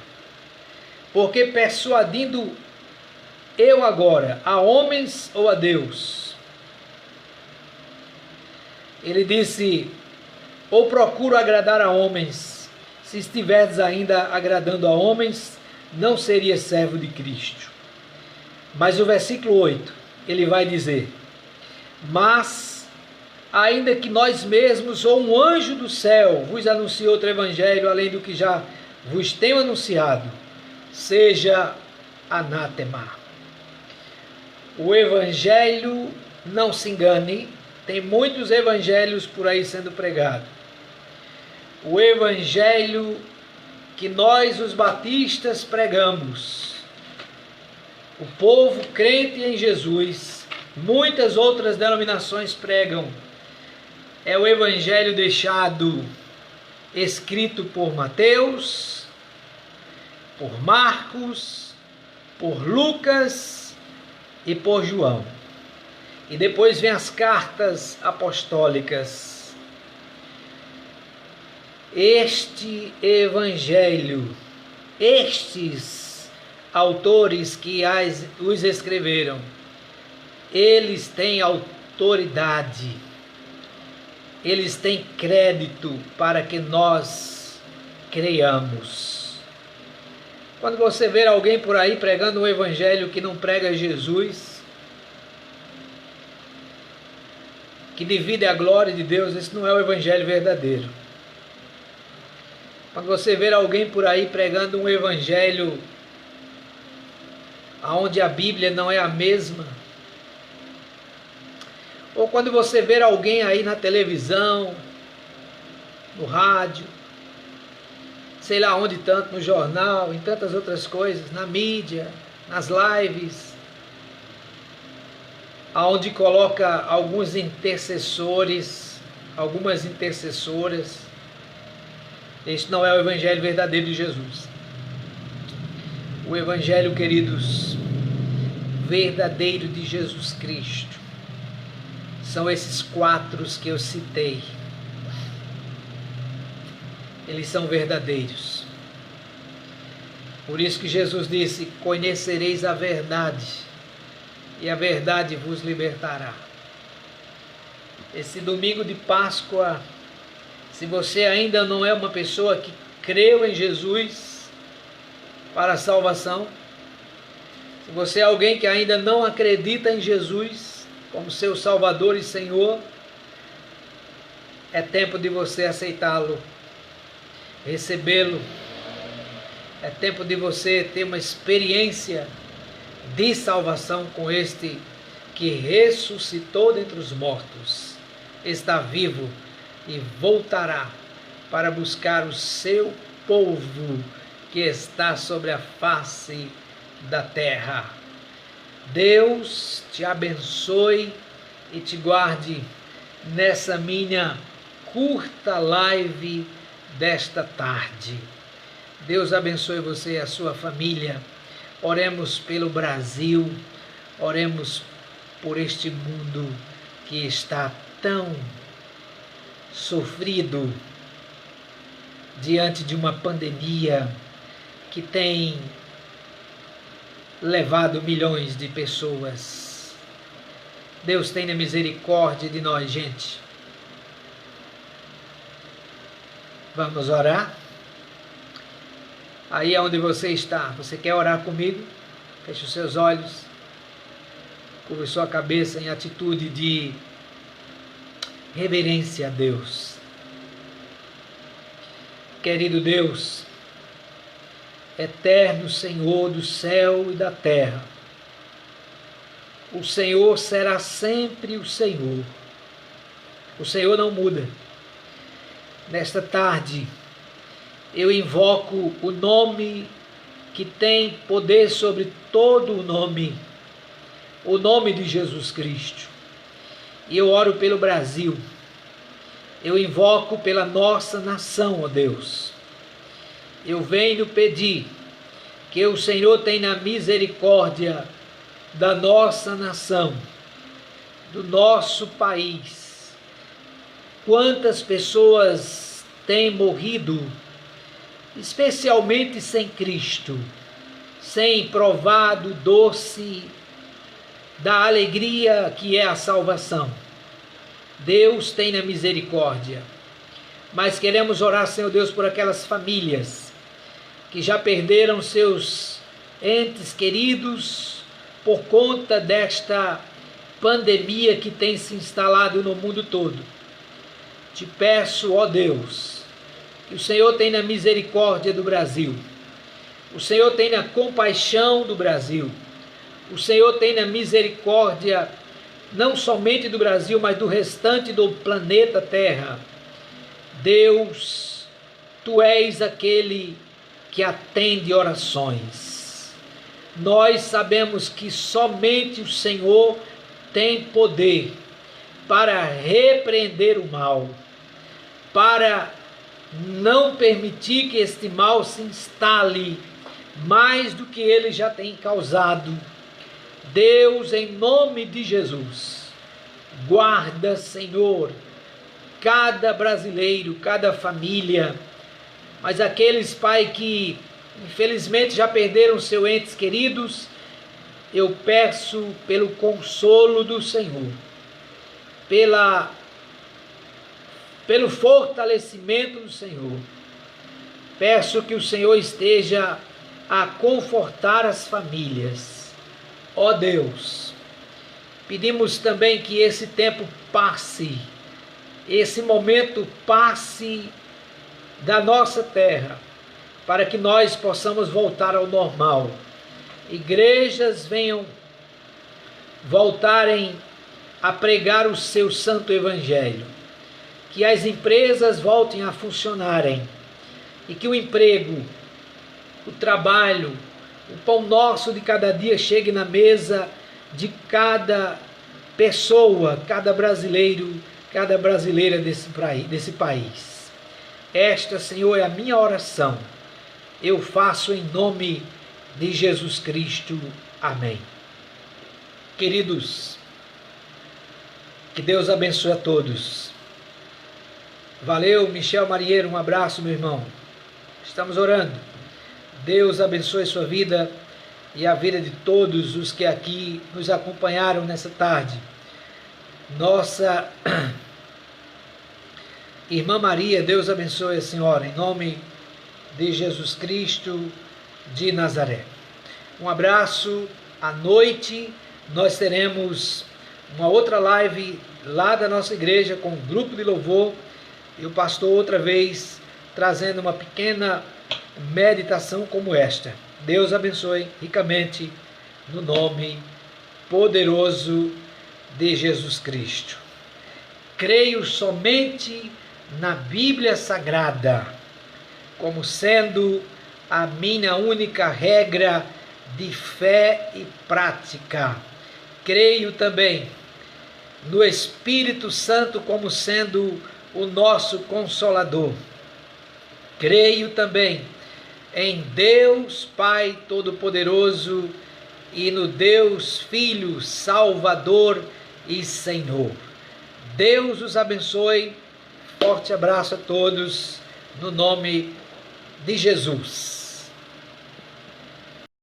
Porque persuadindo eu agora a homens ou a Deus? Ele disse: ou procuro agradar a homens? Se estiveres ainda agradando a homens, não seria servo de Cristo. Mas o versículo 8, ele vai dizer: mas ainda que nós mesmos ou um anjo do céu vos anuncie outro evangelho além do que já vos tenho anunciado, seja anátema. O evangelho, não se engane, tem muitos evangelhos por aí sendo pregados. O evangelho que nós, os batistas, pregamos, o povo crente em Jesus, muitas outras denominações pregam, é o evangelho deixado escrito por Mateus, por Marcos, por Lucas e por João. E depois vem as cartas apostólicas. Este evangelho, estes autores que os escreveram, eles têm autoridade, eles têm crédito para que nós creiamos. Quando você ver alguém por aí pregando um evangelho que não prega Jesus, que divide a glória de Deus, esse não é o evangelho verdadeiro. Quando você ver alguém por aí pregando um evangelho onde a Bíblia não é a mesma, ou quando você ver alguém aí na televisão, no rádio, sei lá onde tanto, no jornal, em tantas outras coisas, na mídia, nas lives, aonde coloca alguns intercessores, algumas intercessoras, este não é o evangelho verdadeiro de Jesus. O evangelho, queridos, verdadeiro de Jesus Cristo, são esses 4 que eu citei. Eles são verdadeiros. Por isso que Jesus disse: conhecereis a verdade, e a verdade vos libertará. Esse domingo de Páscoa, se você ainda não é uma pessoa que creu em Jesus para a salvação, se você é alguém que ainda não acredita em Jesus como seu Salvador e Senhor, é tempo de você aceitá-lo, recebê-lo. É tempo de você ter uma experiência de salvação com este que ressuscitou dentre os mortos, está vivo e voltará para buscar o seu povo que está sobre a face da terra. Deus te abençoe e te guarde nessa minha curta live desta tarde. Deus abençoe você e a sua família. Oremos pelo Brasil, oremos por este mundo que está tão sofrido diante de uma pandemia que tem levado milhões de pessoas. Deus tenha misericórdia de nós, gente. Vamos orar? Aí onde você está, você quer orar comigo? Feche os seus olhos, curve sua cabeça em atitude de reverência a Deus. Querido Deus, eterno Senhor do céu e da terra, o Senhor será sempre o Senhor. O Senhor não muda. Nesta tarde, eu invoco o nome que tem poder sobre todo o nome de Jesus Cristo. E eu oro pelo Brasil. Eu invoco pela nossa nação, ó Deus. Eu venho pedir que o Senhor tenha misericórdia da nossa nação, do nosso país. Quantas pessoas têm morrido, especialmente sem Cristo, sem provar do doce da alegria que é a salvação. Deus tenha misericórdia. Mas queremos orar, Senhor Deus, por aquelas famílias que já perderam seus entes queridos por conta desta pandemia que tem se instalado no mundo todo. Te peço, ó Deus, que o Senhor tenha misericórdia do Brasil. O Senhor tenha compaixão do Brasil. O Senhor tenha misericórdia não somente do Brasil, mas do restante do planeta Terra. Deus, Tu és aquele que atende orações. Nós sabemos que somente o Senhor tem poder para repreender o mal, para não permitir que este mal se instale mais do que ele já tem causado. Deus, em nome de Jesus, guarda, Senhor, cada brasileiro, cada família, mas aqueles, Pai, que infelizmente já perderam seus entes queridos, eu peço pelo consolo do Senhor, pelo fortalecimento do Senhor. Peço que o Senhor esteja a confortar as famílias. Ó Deus, pedimos também que esse tempo passe, esse momento passe da nossa terra, para que nós possamos voltar ao normal. Igrejas venham voltarem a pregar o seu santo evangelho, que as empresas voltem a funcionarem e que o emprego, o trabalho, o pão nosso de cada dia chegue na mesa de cada pessoa, cada brasileiro, cada brasileira desse país. Esta, Senhor, é a minha oração. Eu faço em nome de Jesus Cristo. Amém. Queridos, que Deus abençoe a todos. Valeu, Michel Marieiro, um abraço, meu irmão. Estamos orando. Deus abençoe a sua vida e a vida de todos os que aqui nos acompanharam nessa tarde. Nossa irmã Maria, Deus abençoe a senhora, em nome de Jesus Cristo de Nazaré. Um abraço. À noite nós teremos uma outra live lá da nossa igreja com um grupo de louvor e o pastor outra vez trazendo uma pequena meditação como esta. Deus abençoe ricamente no nome poderoso de Jesus Cristo. Creio somente na Bíblia Sagrada como sendo a minha única regra de fé e prática. Creio também no Espírito Santo como sendo o nosso Consolador. Creio também em Deus Pai Todo-Poderoso e no Deus Filho Salvador e Senhor. Deus os abençoe. Forte abraço a todos, no nome de Jesus.